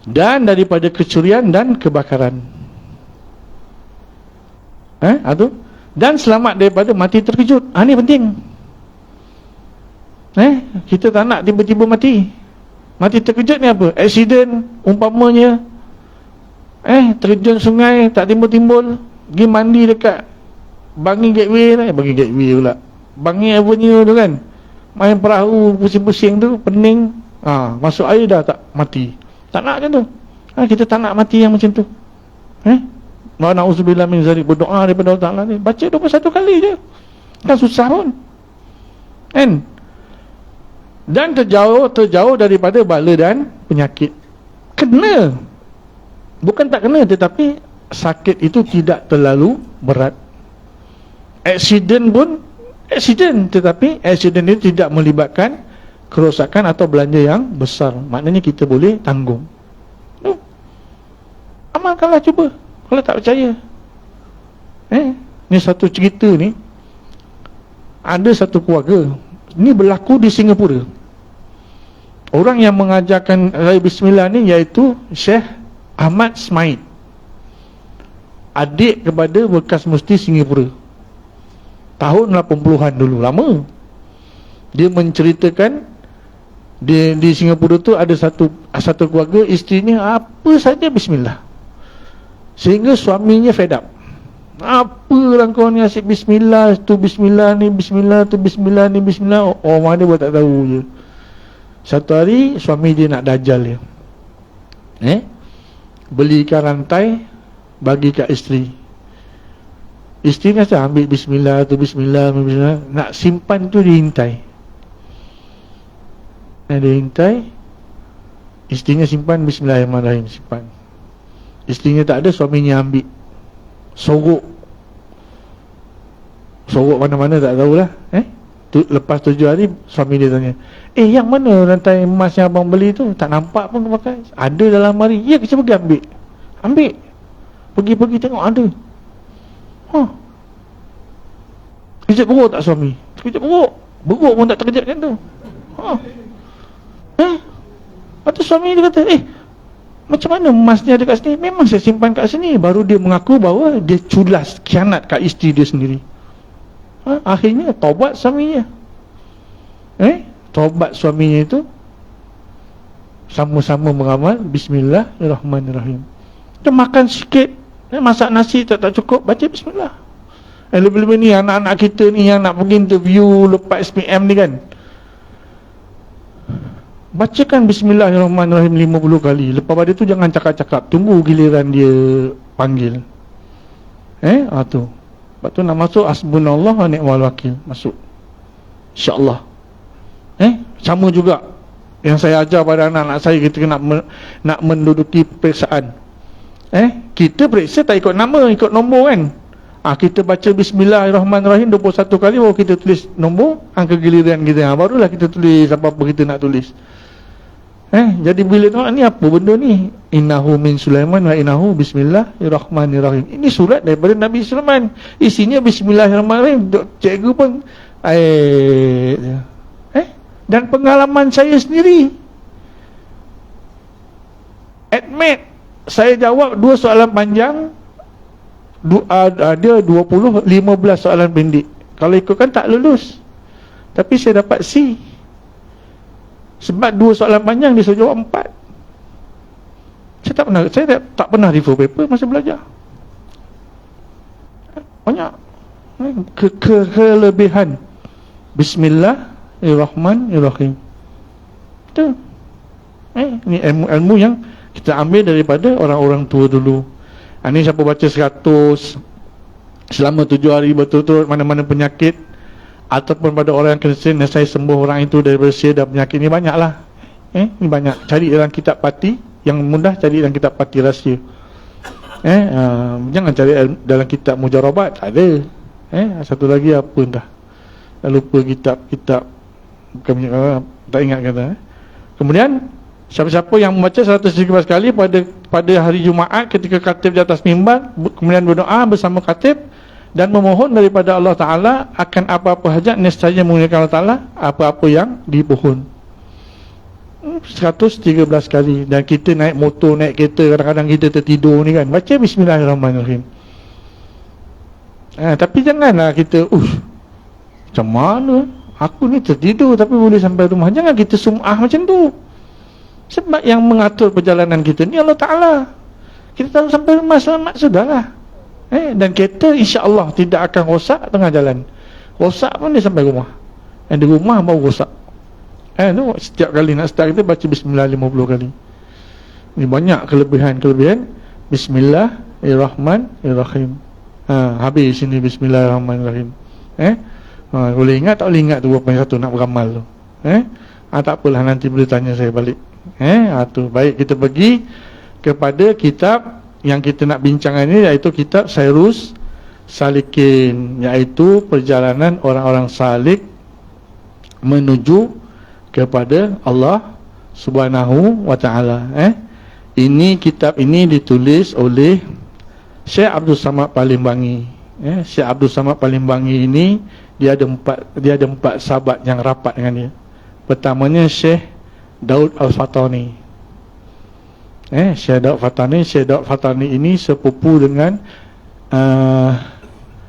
[SPEAKER 2] dan daripada kecurian dan kebakaran. Dan selamat daripada mati terkejut. Ni penting. Kita tak nak tiba-tiba mati. Mati terkejut ni apa? Aksiden umpamanya, terjun sungai tak timbul-timbul, pergi mandi dekat Bangi Gateway lah, Bangi Gateway pula, Bangi Avenue tu kan, main perahu pusing-pusing tu, pening, masuk air dah tak mati. Tak nak macam tu. Kita tak nak mati yang macam tu. Wa na'udzubillah min zalik, berdoa daripada Allah Ta'ala ni, baca 21 kali je, kan susah pun, dan terjauh daripada bala dan penyakit. Kena, bukan tak kena, tetapi sakit itu tidak terlalu berat. Aksiden pun aksiden, tetapi aksiden itu tidak melibatkan kerosakan atau belanja yang besar. Maknanya kita boleh tanggung. Amalkanlah, cuba. Kalau tak percaya, ni satu cerita ni. Ada satu keluarga, ni berlaku di Singapura. Orang yang mengajarkan saya Bismillah ni iaitu Syekh Ahmad Smaid, adik kepada bekas mufti Singapura. Tahun 80-an dulu, lama. Dia menceritakan di Singapura tu ada satu keluarga, isterinya apa saja Bismillah, sehingga suaminya fed up. Apalah kau ni asyik Bismillah, tu Bismillah ni Bismillah, tu Bismillah ni Bismillah. Orang dia buat tak tahu je. Satu hari suami dia nak dajal dia, belikan rantai, bagi kat isteri. Isteri kata ambil Bismillah, tu Bismillah, Bismillah. Nak simpan tu dia hintai. Dia hintai, isterinya simpan Bismillahirrahmanirrahim, simpan. Isterinya tak ada, suaminya ambil. Sorok mana-mana tak tahulah. Lepas 7 hari suami dia tanya, yang mana rantai emas yang abang beli tu? Tak nampak pun pakai. Ada dalam mari. Ya, kita pergi ambil. Pergi tengok ada. Terkejut beruk tak suami? Terkejut beruk pun tak terkejut kan tu. Lepas tu suami dia kata, macam mana emasnya ada kat sini? Memang saya simpan kat sini. Baru dia mengaku bahawa dia culas, khianat kat isteri dia sendiri. Akhirnya taubat suaminya. Taubat suaminya itu sama-sama beramal Bismillahirrahmanirrahim. Dia makan sikit, masak nasi tak cukup, baca Bismillah. Lebih-lebih ni anak-anak kita ni yang nak pergi interview lepas SPM ni kan, bacakan Bismillahirrahmanirrahim 50 kali. Lepas pada tu jangan cakap-cakap, tunggu giliran dia panggil. Tu. Lepas tu nak masuk, hasbunallah wa ni'mal wakil, masuk, InsyaAllah. Sama juga yang saya ajar pada anak-anak saya ketika nak menduduki periksaan. Kita periksa tak ikut nama, ikut nombor kan. Kita baca Bismillahirrahmanirrahim 21 kali, baru kita tulis nombor, angka giliran kita. Barulah kita tulis apa-apa kita nak tulis. Jadi bila tengok ni apa benda ni? Innahu min Sulaiman wa innahu Bismillahirrahmanirrahim. Ini surat daripada Nabi Sulaiman. Isinya Bismillahirrahmanirrahim. Cikgu pun dan pengalaman saya sendiri, admit, saya jawab 2 soalan panjang, ada 15 soalan pendek. Kalau ikutkan tak lulus, tapi saya dapat C. Sebab 2 soalan panjang dia suruh jawab 4. Saya tak pernah review paper masa belajar. Banyak kelebihan Bismillahirrahmanirrahim. Itu ni ilmu yang kita ambil daripada orang-orang tua dulu. Ini siapa baca 100 selama 7 hari berturut-turut, mana-mana penyakit, ataupun pada orang yang kena saya sembuh orang itu dari bersia dan penyakit ni, banyaklah. Ni banyak. Cari dalam kitab pati, yang mudah cari dalam kitab pati rahsia. Jangan cari dalam kitab mujarabat, tak ada. Satu lagi apa entah, dah lupa kitab bukan, tak ingat kata. Kemudian siapa-siapa yang membaca 113 kali pada hari Jumaat ketika khatib di atas mimbar, kemudian berdoa bersama khatib dan memohon daripada Allah Ta'ala akan apa-apa hajat, nescaya menggunakan Allah Ta'ala apa-apa yang dipohon. 113 kali. Dan kita naik motor, naik kereta, kadang-kadang kita tertidur ni kan, baca Bismillahirrahmanirrahim. Tapi janganlah kita macam mana aku ni tertidur tapi boleh sampai rumah. Jangan kita sum'ah macam tu. Sebab yang mengatur perjalanan kita ni Allah Ta'ala. Kita tahu sampai rumah selamat, sudahlah. Dan kereta insya-Allah tidak akan rosak tengah jalan. Rosak pun dia sampai rumah. Di rumah baru rosak. Setiap kali nak start kita baca Bismillah 50 kali. Ini banyak kelebihan Bismillahirrahmanirrahim. Habis sini Bismillahirrahmanirrahim. Boleh ingat tak boleh ingat tu apa yang satu nak beramal tu. Tak apalah, nanti boleh tanya saya balik. Tu baik, kita pergi kepada kitab yang kita nak bincangkan ini, iaitu kitab Sairus Salikin, iaitu perjalanan orang-orang salik menuju kepada Allah Subhanahu wa Ta'ala. Ini kitab ini ditulis oleh Syekh Abdul Samad Palimbangi. Syekh Abdul Samad Palimbangi ini dia ada empat sahabat yang rapat dengan dia. Pertamanya Syekh Daud Al-Fatani. Syekh Daud Fatani ini sepupu dengan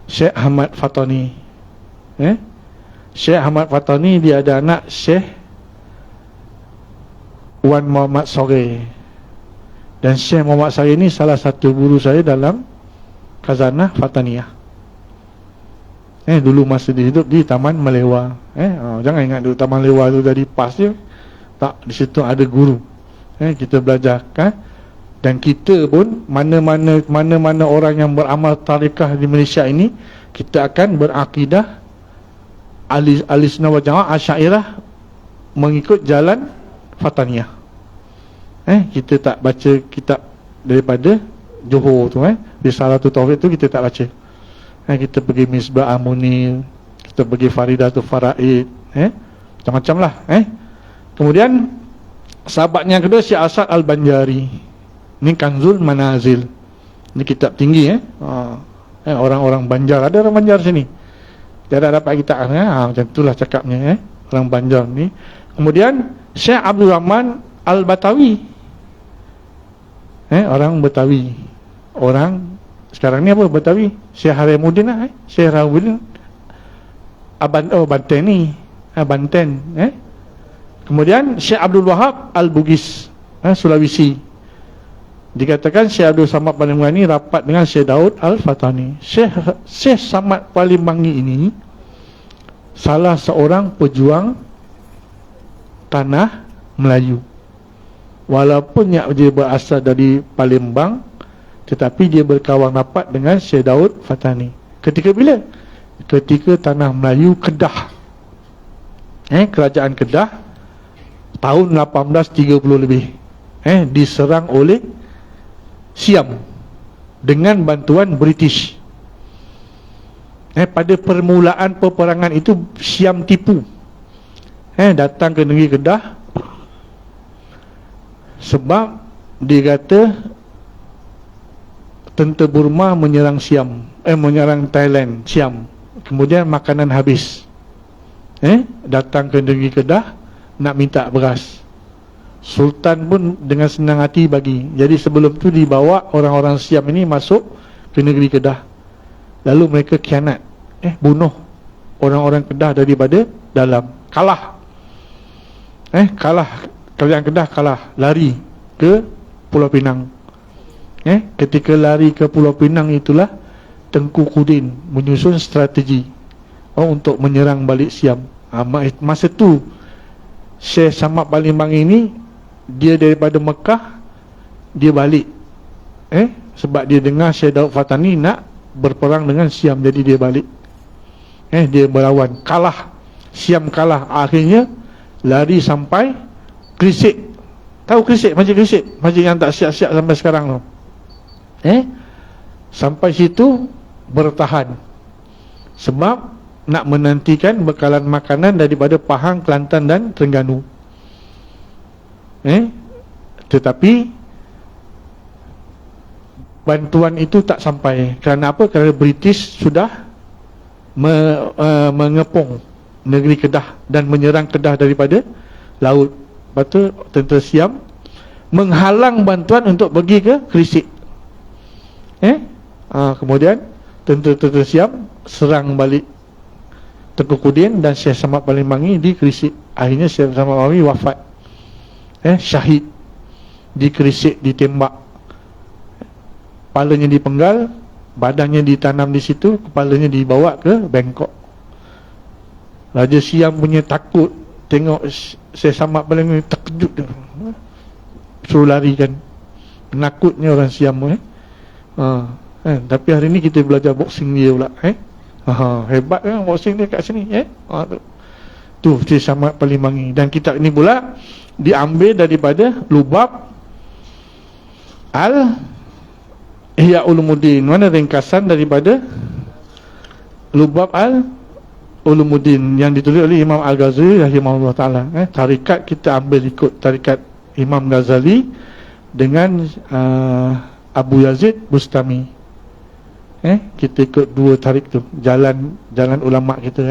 [SPEAKER 2] Syekh Ahmad Fatani. Syekh Ahmad Fatani dia ada anak Syekh Wan Muhammad Sore. Dan Syekh Muhammad Sore ini salah satu guru saya dalam Khazanah Fataniyah. Dulu masa dia hidup di Taman Malewa. Jangan ingat dulu Taman Malewa tu dari pas je. Tak, di situ ada guru. Kita belajar kan. Dan kita pun mana-mana orang yang beramal tarikah di Malaysia ini, kita akan berakidah ahli sunnah wal jamaah Asy'ariyah mengikut jalan Fataniyah. Kita tak baca kitab daripada Johor tu, Risalatul Tauhid tu kita tak baca. Kita pergi Misbah Al-Munir, kita pergi Faridatul Faraid, macam-macam lah. Kemudian sahabatnya yang kedua Syekh Asad Al-Banjari. Ini Kanzul Manazil. Ini kitab tinggi. Orang-orang Banjar, ada orang Banjar sini. Dia dah dapat kitab. Macam itulah cakapnya. Orang Banjar ni. Kemudian Syekh Abdul Rahman Al-Batawi. Orang Betawi. Orang sekarang ni apa Betawi? Syekh Harimuddin lah. Syekh Harimuddin Banten ni. Banten. Kemudian Syekh Abdul Wahab Al-Bugis, Sulawesi. Dikatakan Syekh Abdul Samad Palimbangi rapat dengan Syekh Daud Al-Fatani. Syekh Samad Palimbangi ini salah seorang pejuang tanah Melayu. Walaupun dia berasal dari Palembang, tetapi dia berkawan rapat dengan Syekh Daud Fatani. Ketika bila? Ketika tanah Melayu Kedah, kerajaan Kedah tahun 1830 lebih, diserang oleh Siam dengan bantuan British. Pada permulaan peperangan itu Siam tipu, datang ke negeri Kedah sebab dia kata tentera Burma menyerang Siam, menyerang Thailand, Siam. Kemudian makanan habis, datang ke negeri Kedah nak minta beras. Sultan pun dengan senang hati bagi. Jadi sebelum tu dibawa orang-orang Siam ini masuk ke negeri Kedah, lalu mereka khianat, bunuh orang-orang Kedah daripada dalam. Kalah, kalah. Kerajaan Kedah kalah, lari ke Pulau Pinang. Ketika lari ke Pulau Pinang itulah Tengku Kudin menyusun strategi untuk menyerang balik Siam. Masa tu Syekh Samad Palembang ini, dia daripada Mekah, dia balik, sebab dia dengar Syekh Daud Fatani nak berperang dengan Siam, jadi dia balik. Dia berlawan, kalah, Siam kalah. Akhirnya lari sampai Krisik. Tahu Krisik? Masjid Krisik, masjid yang tak siap-siap sampai sekarang tu. Sampai situ bertahan sebab nak menantikan bekalan makanan daripada Pahang, Kelantan dan Terengganu. Tetapi bantuan itu tak sampai. Kerana apa? Kerana British sudah mengepung negeri Kedah dan menyerang Kedah daripada laut. Lepas tu tentera Siam menghalang bantuan untuk pergi ke Krisik. Kemudian tentera Siam serang balik Tengku Kudin dan Syekh Samad Palembangi di Krisik. Akhirnya Syekh Samad Palembangi wafat, syahid di Krisik, ditembak. Kepalanya dipenggal, badannya ditanam di situ, kepalanya dibawa ke Bangkok. Raja Siam punya takut, tengok Syekh Samad Palembangi, terkejut dia, suruh larikan. Penakutnya orang Siam. Tapi hari ni kita belajar boxing dia pula. Hebat kan boxing dia kat sini. Tu Syekh Samad Palembangi. Dan kitab ini pula diambil daripada Lubab Al-Ihya Ulumuddin. Mana ringkasan daripada Lubab Al-Ulumuddin yang ditulis oleh Imam Al-Ghazali rahimahullah ta'ala. Tarikat kita ambil ikut tarikat Imam Ghazali dengan Abu Yazid Bustami. Kita ikut dua tarik tu, jalan ulama kita.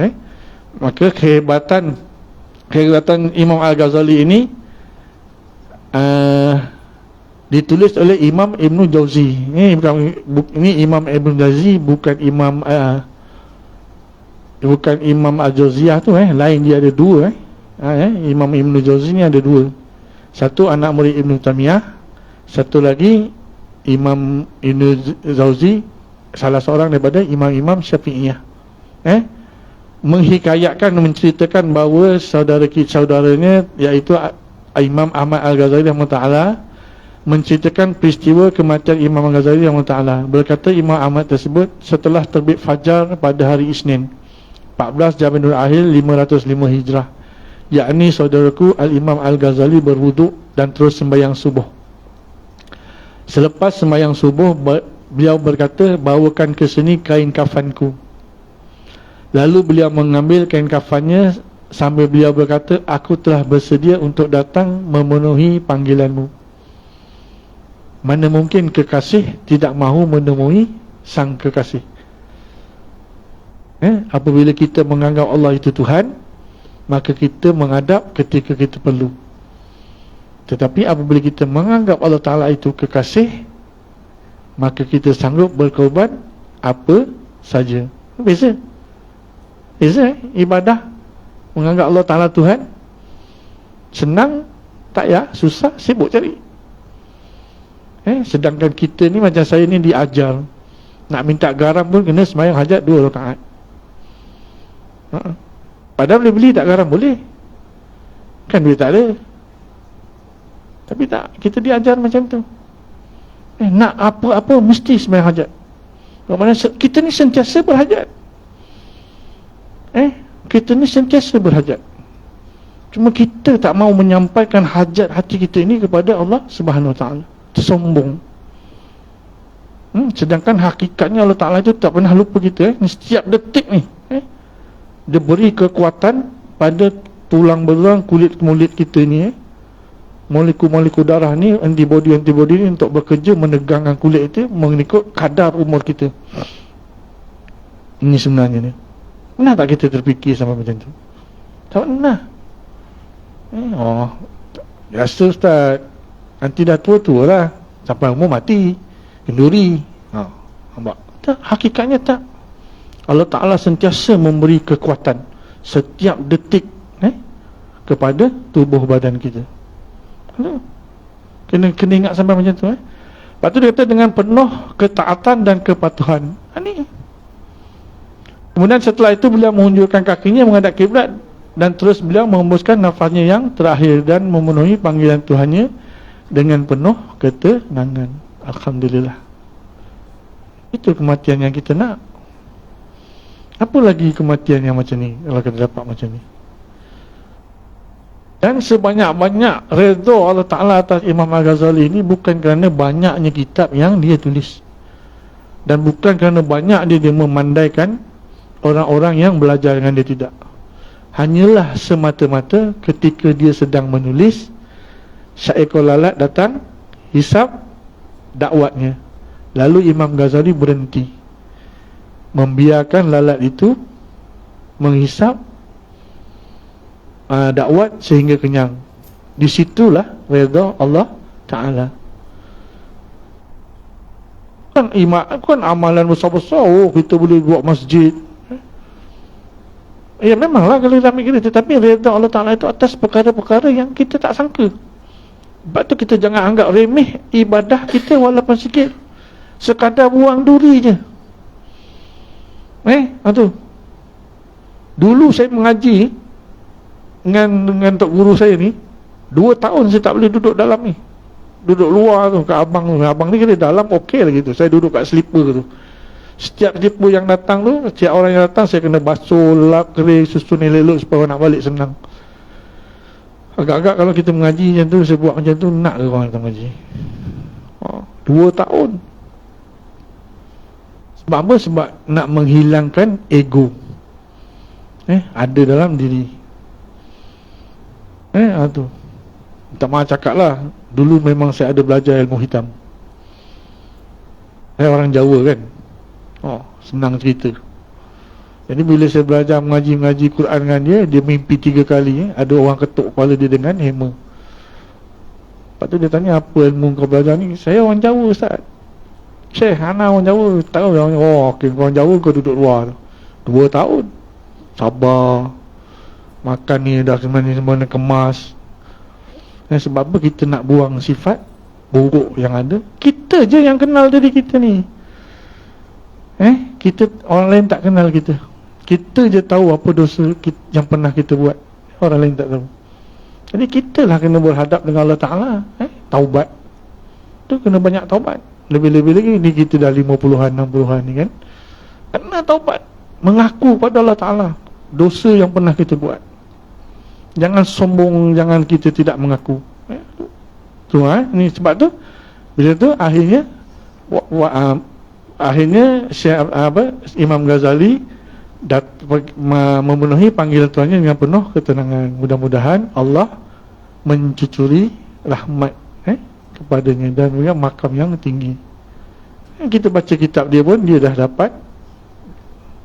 [SPEAKER 2] Maka kehebatan Imam Al-Ghazali ini ditulis oleh Imam Ibn Jauzi. Ini Imam Ibn Jauzi, bukan Imam Al-Jauziyah tu. Lain, dia ada dua. Imam Ibn Jauzi ni ada dua. Satu anak murid Ibn Taymiyah, satu lagi Imam Ibn Jauzi, salah seorang daripada imam-imam Syafi'iyah. Menghikayatkan, menceritakan bahawa saudaranya iaitu Imam Ahmad Al-Ghazali rahimahullah menceritakan peristiwa kematian Imam Al-Ghazali rahimahullah. Berkata Imam Ahmad tersebut, setelah terbit fajar pada hari Isnin 14 Jamadul Akhir 505 Hijrah, yakni saudaraku Al-Imam Al-Ghazali berwuduk dan terus sembahyang subuh. Selepas sembahyang subuh, beliau berkata, bawakan ke sini kain kafanku. Lalu beliau mengambil kain kafannya sambil beliau berkata, aku telah bersedia untuk datang memenuhi panggilanmu. Mana mungkin kekasih tidak mahu menemui sang kekasih. Apabila kita menganggap Allah itu Tuhan, maka kita menghadap ketika kita perlu. Tetapi apabila kita menganggap Allah Ta'ala itu kekasih, maka kita sanggup berkorban apa saja. Beza ibadah. Menganggap Allah Ta'ala Tuhan senang tak ya? Susah, sibuk cari. Sedangkan kita ni macam saya ni diajar, nak minta garam pun kena sembahyang hajat 2 rakaat. Padahal boleh beli tak garam? Boleh kan, duit tak ada. Tapi tak, kita diajar macam tu. Nak apa-apa mesti sembahyang hajat. Maksudnya kita ni sentiasa berhajat. Kita ni sentiasa berhajat. Cuma kita tak mau menyampaikan hajat hati kita ini kepada Allah Subhanahu Wa Taala. Sombong. Sedangkan hakikatnya Allah Ta'ala itu tak pernah lupa kita. Setiap detik ni dia beri kekuatan pada tulang belulang kulit kita ni. Molekul-molekul darah ni, antibody ni untuk bekerja menegangkan kulit itu mengikut kadar umur kita. Ini sebenarnya ni. Pernah tak kita terfikir sampai macam tu? Tak pernah. Biasa Ustaz, nanti dah tua-tua lah, sampai umur mati, kenduri. Nampak? Tak, hakikatnya tak. Allah Ta'ala sentiasa memberi kekuatan setiap detik kepada tubuh badan kita. Kena ingat sampai macam tu. Lepas tu dia kata dengan penuh ketaatan dan kepatuhan. Ini. Kemudian setelah itu beliau menunjukkan kakinya menghadap kiblat dan terus beliau menghembuskan nafasnya yang terakhir dan memenuhi panggilan Tuhannya dengan penuh ketenangan. Alhamdulillah. Itu kematian yang kita nak. Apa lagi kematian yang macam ni kalau kita dapat macam ni? Dan sebanyak-banyak redha Allah Ta'ala atas Imam Al-Ghazali ini bukan kerana banyaknya kitab yang dia tulis, dan bukan kerana banyak dia memandaikan orang-orang yang belajar dengan dia, tidak. Hanyalah semata-mata ketika dia sedang menulis, Syekh Lalat datang hisap dakwatnya. Lalu Imam Ghazali berhenti, membiarkan lalat itu menghisap dakwat sehingga kenyang. Di situlah redha Allah Ta'ala. Kan amalan besar-besar, kita boleh buat masjid. Ya memanglah kalau kita mikir, tetapi redha Allah Ta'ala itu atas perkara-perkara yang kita tak sangka. Sebab tu kita jangan anggap remeh ibadah kita walaupun sikit. Sekadar buang duri je. Tu. Dulu saya mengaji dengan tok guru saya ni, 2 tahun saya tak boleh duduk dalam ni. Duduk luar tu, kat abang tu. Abang ni kira dalam okey lah gitu. Saya duduk kat slipper tu. Setiap slipper yang datang tu, setiap orang yang datang saya kena basuh, lap, kering, susun elok supaya nak balik senang. Agak-agak kalau kita mengaji macam tu, saya buat macam tu, nak ke orang datang mengaji? 2 tahun. Sebab apa? Sebab nak menghilangkan ego ada dalam diri. Tu. Tak maaf cakap lah, dulu memang saya ada belajar ilmu hitam. Saya orang Jawa kan. Senang cerita. Jadi bila saya belajar mengaji Quran dengan dia mimpi 3 kali ada orang ketuk kepala dia dengan hammer. Lepas tu dia tanya, apa ilmu kau belajar ni? Saya orang Jawa Ustaz. Syekh, Hana orang Jawa. Tahu orang Jawa. Okay, orang Jawa kau duduk luar 2 tahun. Sabar. Makan ni dah semana kemas. Sebab apa kita nak buang sifat buruk yang ada? Kita je yang kenal diri kita ni. Kita, orang lain tak kenal kita. Kita je tahu apa dosa yang pernah kita buat. Orang lain tak tahu. Jadi kita lah kena berhadap dengan Allah Ta'ala. Taubat. Tu kena banyak taubat. Lebih-lebih lagi ni kita dah 50-an, 60-an ni kan. Kena taubat. Mengaku pada Allah Ta'ala dosa yang pernah kita buat. Jangan sombong, jangan kita tidak mengaku. Tu ni sebab tu bila tu akhirnya Imam Ghazali memenuhi panggilan Tuhannya dengan penuh ketenangan. Mudah-mudahan Allah mencucuri rahmat kepadanya dan juga makam yang tinggi. Kita baca kitab dia pun dia dah dapat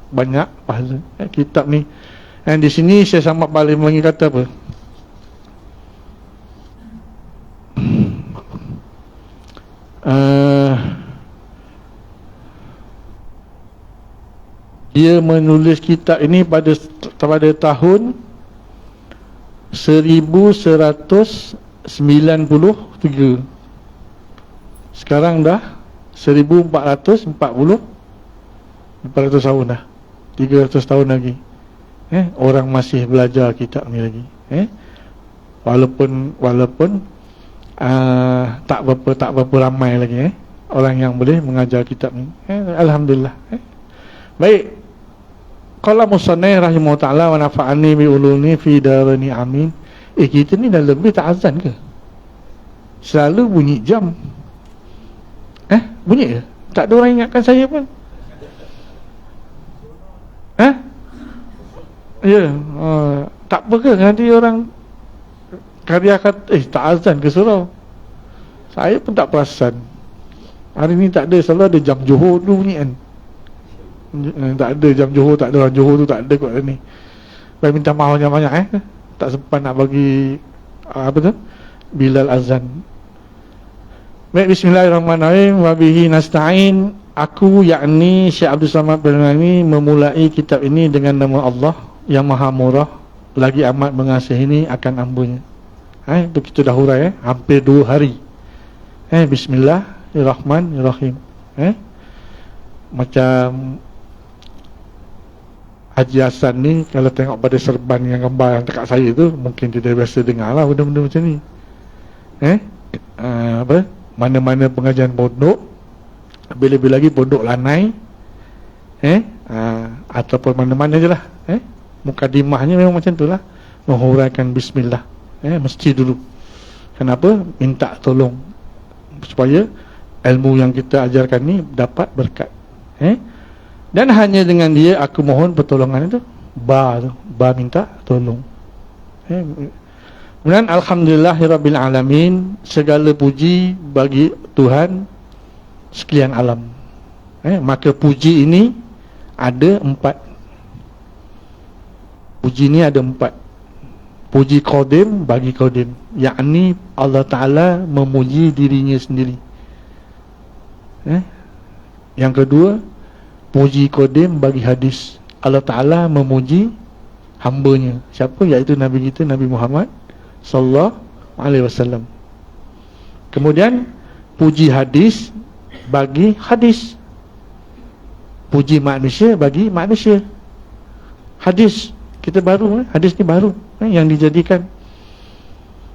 [SPEAKER 2] banyak pahala. Kitab ni, dan di sini Syekh Samad Balik lagi kata apa? Dia menulis kitab ini pada tahun 1193. Sekarang dah 1440, 400 tahun dah. 300 tahun lagi. Orang masih belajar kitab ni lagi. Walaupun tak berapa ramai lagi orang yang boleh mengajar kitab ni. Alhamdulillah. Baik. Qala musannif rahimahullah ta'ala wa nafa'ani bi ulumi fi darani amin. kita ni dah lebih tak azan ke? Selalu bunyi jam. Bunyi ke? Tak ada orang ingatkan saya pun. Ya, tak apa ke nanti orang karya kata tak azan ke surau. Saya pun tak perasan. Hari ni tak ada, selalu ada jam Johor dulu bunyi kan. Tak ada jam Johor, tak ada orang Johor tu, tak ada kot hari ni. Baik minta maaf banyak-banyak tak sempat nak bagi Bilal azan. Baik, bismillahirrahmanirrahim. Wa bihi nasta'in. Aku yakni Syekh Abdul Samad bin Al-Ghani memulai kitab ini dengan nama Allah yang Maha Murah lagi amat mengasihi ini akan hamba-Nya. Itu kita dah hurai hampir 2 hari. Bismillahirrahmanirrahim. Macam Haji Hasan ni kalau tengok pada serban yang gambar yang dekat saya tu, mungkin dia dah biasa dengar lah benda-benda macam ni. Mana-mana pengajian pondok, lebih-lebih lagi pondok lanai, ataupun mana-mana je lah, mukadimahnya memang macam tu lah, menghuraikan bismillah, mesti dulu. Kenapa? Minta tolong supaya ilmu yang kita ajarkan ni dapat berkat. Dan hanya dengan dia aku mohon pertolongan itu. Ba minta tolong. Kemudian alhamdulillahirabbil alamin, segala puji bagi Tuhan sekalian alam. Maka puji ini ada 4. Puji ini ada 4. Puji qadim bagi qadim, yakni Allah Ta'ala memuji dirinya sendiri. Yang kedua, puji qadim bagi hadis, Allah Ta'ala memuji hamba-Nya. Siapa? Iaitu Nabi kita, Nabi Muhammad sallallahu alaihi wasallam. Kemudian puji hadis bagi hadis, puji manusia bagi manusia. Hadis kita baru, hadis ni baru yang dijadikan.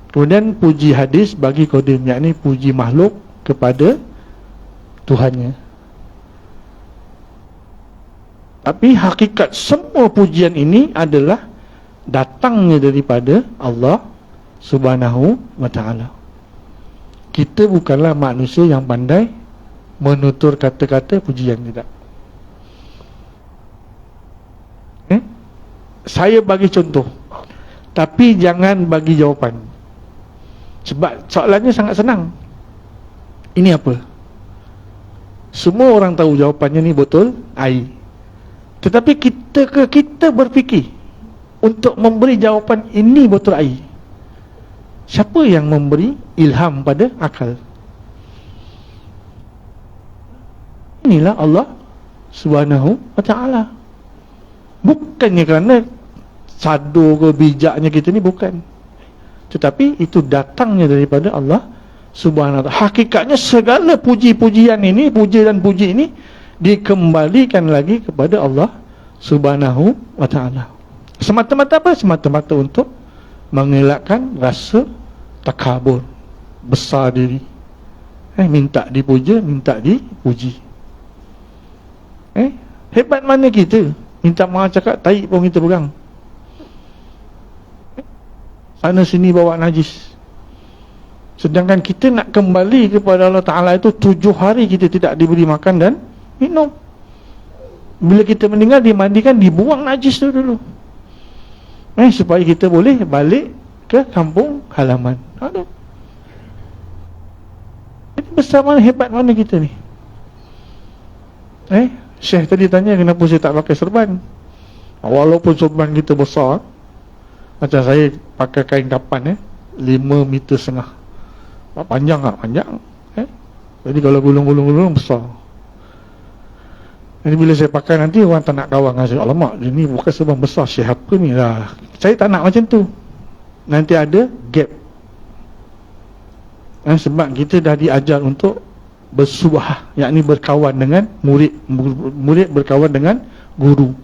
[SPEAKER 2] Kemudian puji hadis bagi qadim, yakni puji makhluk kepada Tuhannya. Tapi hakikat semua pujian ini adalah datangnya daripada Allah Subhanahu wa ta'ala. Kita bukanlah manusia yang pandai menutur kata-kata pujian, tidak. Saya bagi contoh, tapi jangan bagi jawapan. Sebab soalannya sangat senang. Ini apa? Semua orang tahu jawapannya ni botol air. Tetapi kita berfikir untuk memberi jawapan ini botol air. Siapa yang memberi ilham pada akal? Inilah Allah Subhanahu wa ta'ala. Bukannya kerana sado ke bijaknya kita ni, bukan. Tetapi itu datangnya daripada Allah Subhanahu wa ta'ala. Hakikatnya segala puji-pujian ini, puja dan puji ini dikembalikan lagi kepada Allah Subhanahu wa ta'ala. Semata-mata apa? Semata-mata untuk mengelakkan rasa takabur, besar diri, minta dipuja, minta dipuji. Hebat mana kita? Minta maaf cakap, tahi pun kita pegang. Sana sini bawa najis. Sedangkan kita nak kembali kepada Allah Ta'ala itu 7 hari kita tidak diberi makan dan minum. Bila kita meninggal, dimandikan, dibuang najis tu dulu, supaya kita boleh balik ke kampung halaman. Aduh. Jadi besar mana, hebat mana kita ni. Syekh tadi tanya kenapa saya tak pakai serban. Walaupun serban kita besar, macam saya pakai kain kapan 5 meter setengah. Panjang tak? Panjang. Jadi kalau gulung-gulung besar. Jadi bila saya pakai nanti orang tak nak kawan dengan saya. Alamak, dia ni bukan serban besar, Syekh apa ni lah. Saya tak nak macam tu. Nanti ada gap. Sebab kita dah diajar untuk bersubah, yakni berkawan dengan murid, murid berkawan dengan guru,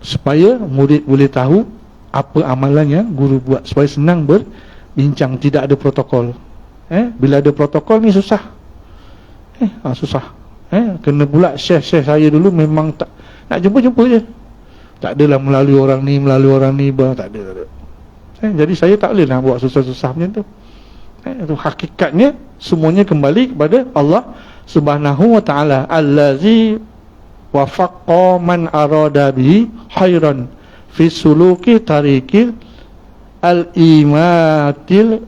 [SPEAKER 2] supaya murid boleh tahu apa amalan yang guru buat, supaya senang berbincang, tidak ada protokol. Bila ada protokol ni susah. Susah. Kena pula syekh saya dulu memang tak nak jumpa je. Tak adalah melalui orang ni, tak ada. Jadi saya tak boleh nak buat susah-susah macam tu. Itu hakikatnya semuanya kembali kepada Allah Subhanahu wa ta'ala, allazi wafaqqa man arada bihi khairan fi suluki tariqil al-imatil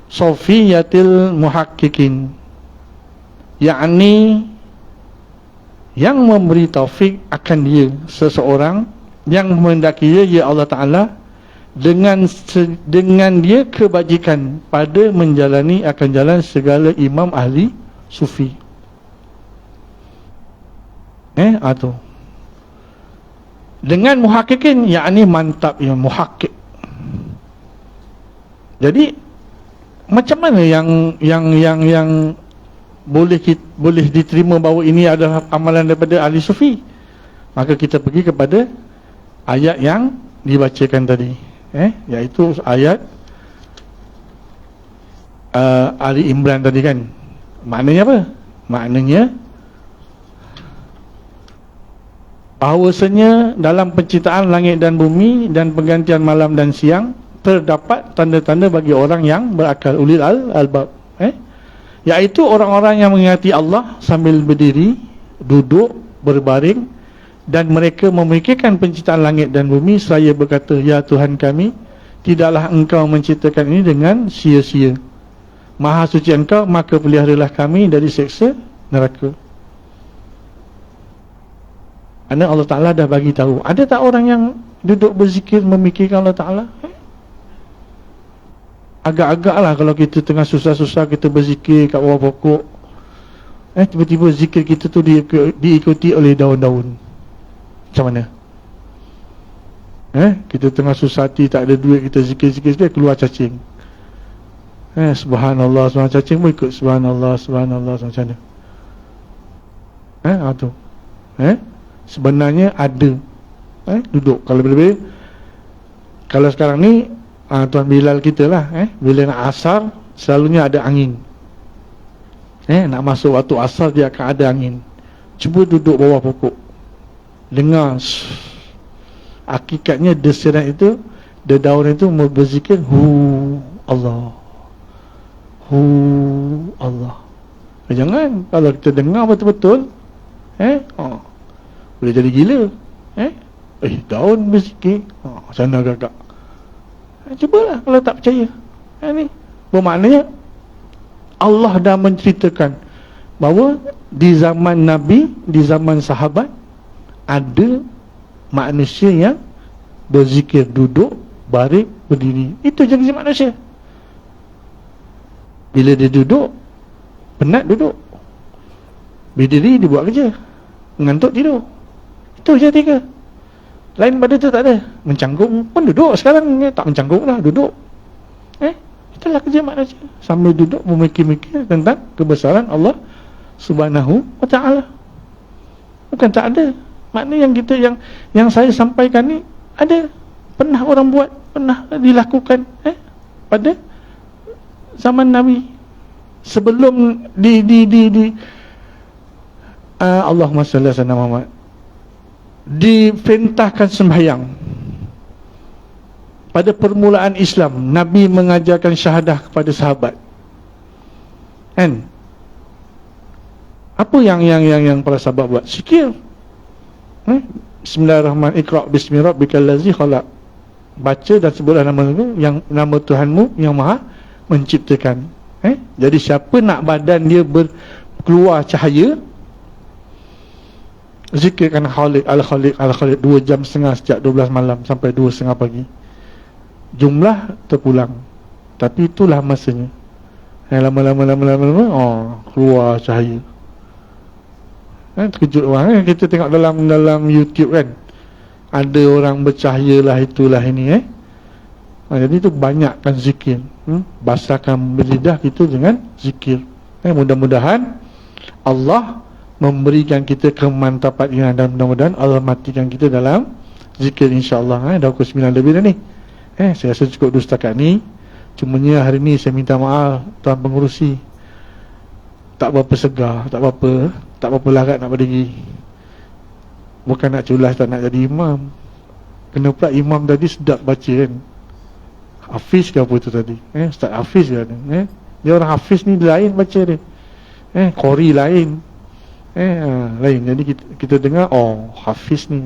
[SPEAKER 2] sofiyatil muhaqqiqin, yakni yang memberi taufik akan dia seseorang yang menghendaki dia, ya Allah Ta'ala, dengan dia kebajikan pada menjalani akan jalan segala imam ahli sufi. Atau dengan muhaqqiqin, yakni mantap, yang muhaqqiq. Jadi macam mana yang boleh diterima bahawa ini adalah amalan daripada ahli sufi? Maka kita pergi kepada ayat yang dibacakan tadi, iaitu ayat Ali Imran tadi kan. Maknanya apa? Maknanya bahawasanya dalam penciptaan langit dan bumi dan pergantian malam dan siang terdapat tanda-tanda bagi orang yang berakal, ulil albab, iaitu orang-orang yang mengingati Allah sambil berdiri, duduk, berbaring, dan mereka memikirkan penciptaan langit dan bumi seraya berkata, ya Tuhan kami, tidaklah Engkau menciptakan ini dengan sia-sia. Maha suci Engkau, maka peliharalah kami dari seksa neraka. Kerana Allah Ta'ala dah bagi tahu. Ada tak orang yang duduk berzikir memikirkan Allah Ta'ala? Agak-agak lah kalau kita tengah susah-susah kita berzikir kat bawah pokok, tiba-tiba zikir kita tu diikuti oleh daun-daun. Macam mana? Kita tengah susah hati, tak ada duit, kita zikir-zikir, keluar cacing. Subhanallah, subhanallah, cacing pun ikut subhanallah, subhanallah, macam mana? Tu. Sebenarnya ada duduk. Kalau lebih, kalau sekarang ni Tuan Bilal kita lah, bila nak asar selalunya ada angin. Nak masuk waktu asar dia akan ada angin. Cuba duduk bawah pokok, dengar. Hakikatnya desiran itu, daun itu berzikir, hu Allah, hu Allah. Jangan, kalau kita dengar betul-betul, boleh jadi gila. Daun berzikir, sana agak-agak. Cubalah kalau tak percaya. Ini bermaknanya Allah dah menceritakan bahawa di zaman Nabi, di zaman sahabat, ada manusia yang berzikir duduk, baring, berdiri. Itu jenis manusia. Bila dia duduk, penat duduk, berdiri dia buat kerja, mengantuk tidur. Itu je tiga. Lain pada tu tak ada. Mencanggung pun duduk. Sekarang tak mencanggung lah, duduk. Itulah kerja manusia, sambil duduk memikir-mikir tentang kebesaran Allah Subhanahu wa ta'ala. Bukan tak ada. Maknanya yang kita, yang saya sampaikan ni ada, pernah orang buat, pernah dilakukan pada zaman Nabi. Sebelum Allahumma salli ala sayyidina Muhammad, diperintahkan sembahyang. Pada permulaan Islam, Nabi mengajarkan syahadah kepada sahabat. Apa yang para sahabat buat? Zikir. Bismillahirrahmanirrahim. Iqra' bismi rabbikal ladzi khalaq. Baca dan sebutlah nama Tuhanmu yang Maha menciptakan. Jadi siapa nak badan dia keluar cahaya, zikirkan Khaliq al-Khaliq al-Khaliq 2 jam setengah sejak 12 malam sampai 2:30 pagi. Jumlah terpulang, tapi itulah masanya. Lama-lama keluar cahaya. Terkejut orang. Kita tengok dalam YouTube kan, ada orang bercahaya lah, itulah ini. Jadi itu banyakkan zikir. Basahkan lidah kita dengan zikir. Mudah-mudahan Allah memberikan kita kemantapan ini, dan mudah-mudahan Allah matikan kita dalam zikir, insyaAllah. Dah pukul 9 lebih dah ni. Saya rasa cukup dulu setakat ni. Cumanya hari ni saya minta maaf tuan pengurusi, tak berapa segar, tak berapa larat nak berdiri. Bukan nak culas, tak nak jadi imam. Kena pula imam tadi sedap baca kan. Hafiz ke apa tu tadi? Ustaz Hafiz ke ni? Dia orang Hafiz ni lain baca dia. Qori lain. Lain. Jadi kita dengar, oh Hafiz ni.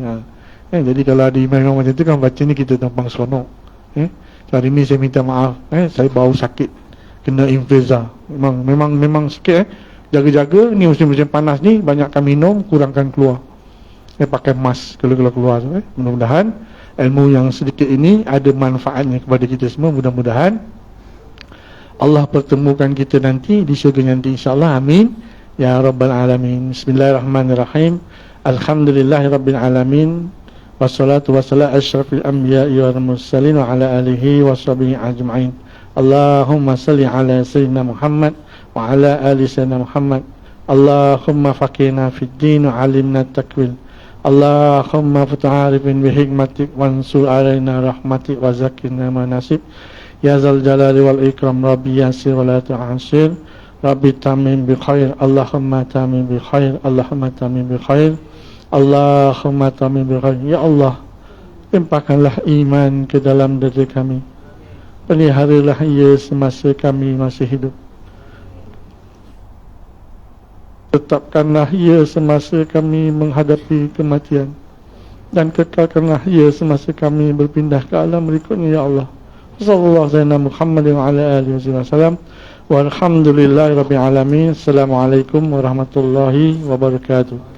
[SPEAKER 2] Jadi kalau ada imam macam tu kan baca ni kita tampang seronok. Hari ni saya minta maaf, saya bau sakit, kena influenza. Memang sikit. Jaga-jaga ni musim-musim panas ni, banyakkan minum, kurangkan keluar. Pakai mask kalau keluar. Mudah-mudahan ilmu yang sedikit ini ada manfaatnya kepada kita semua. Mudah-mudahan Allah pertemukan kita nanti di syurga nanti, insyaAllah. Amin ya Rabbal Alamin. Bismillahirrahmanirrahim. Alhamdulillahirabbil alamin. Wassalatu wassalamu asyrafil anbiya'i wal mursalin wa ala alihi washabihi ajma'in. Allahumma salli ala sayyidina Muhammad wa ala ali sayyidina Muhammad. Allahumma faqihna fid din wa alimna takwil. Allahumma fata'arifin bihikmatik wansur alaina rahmatik wa zakirna manasib. Ya zal jalali wal ikram. Rabbi yasir wa la tu'asir. Rabbi tamim bi khair. Allahumma tamim bi khair. Allahumma tamim bi khair. Allahumma tamim bi khair. Ya Allah, limpahkanlah iman ke dalam diri kami. Peliharalah ia semasa kami masih hidup. Tetapkanlah ia semasa kami menghadapi kematian. Dan kekalkanlah ia semasa kami berpindah ke alam berikutnya, ya Allah. Sallallahu alaihi Muhammadin wa ala alihi wasallam. Walhamdulillahi rabbil alamin. Assalamualaikum warahmatullahi wabarakatuh.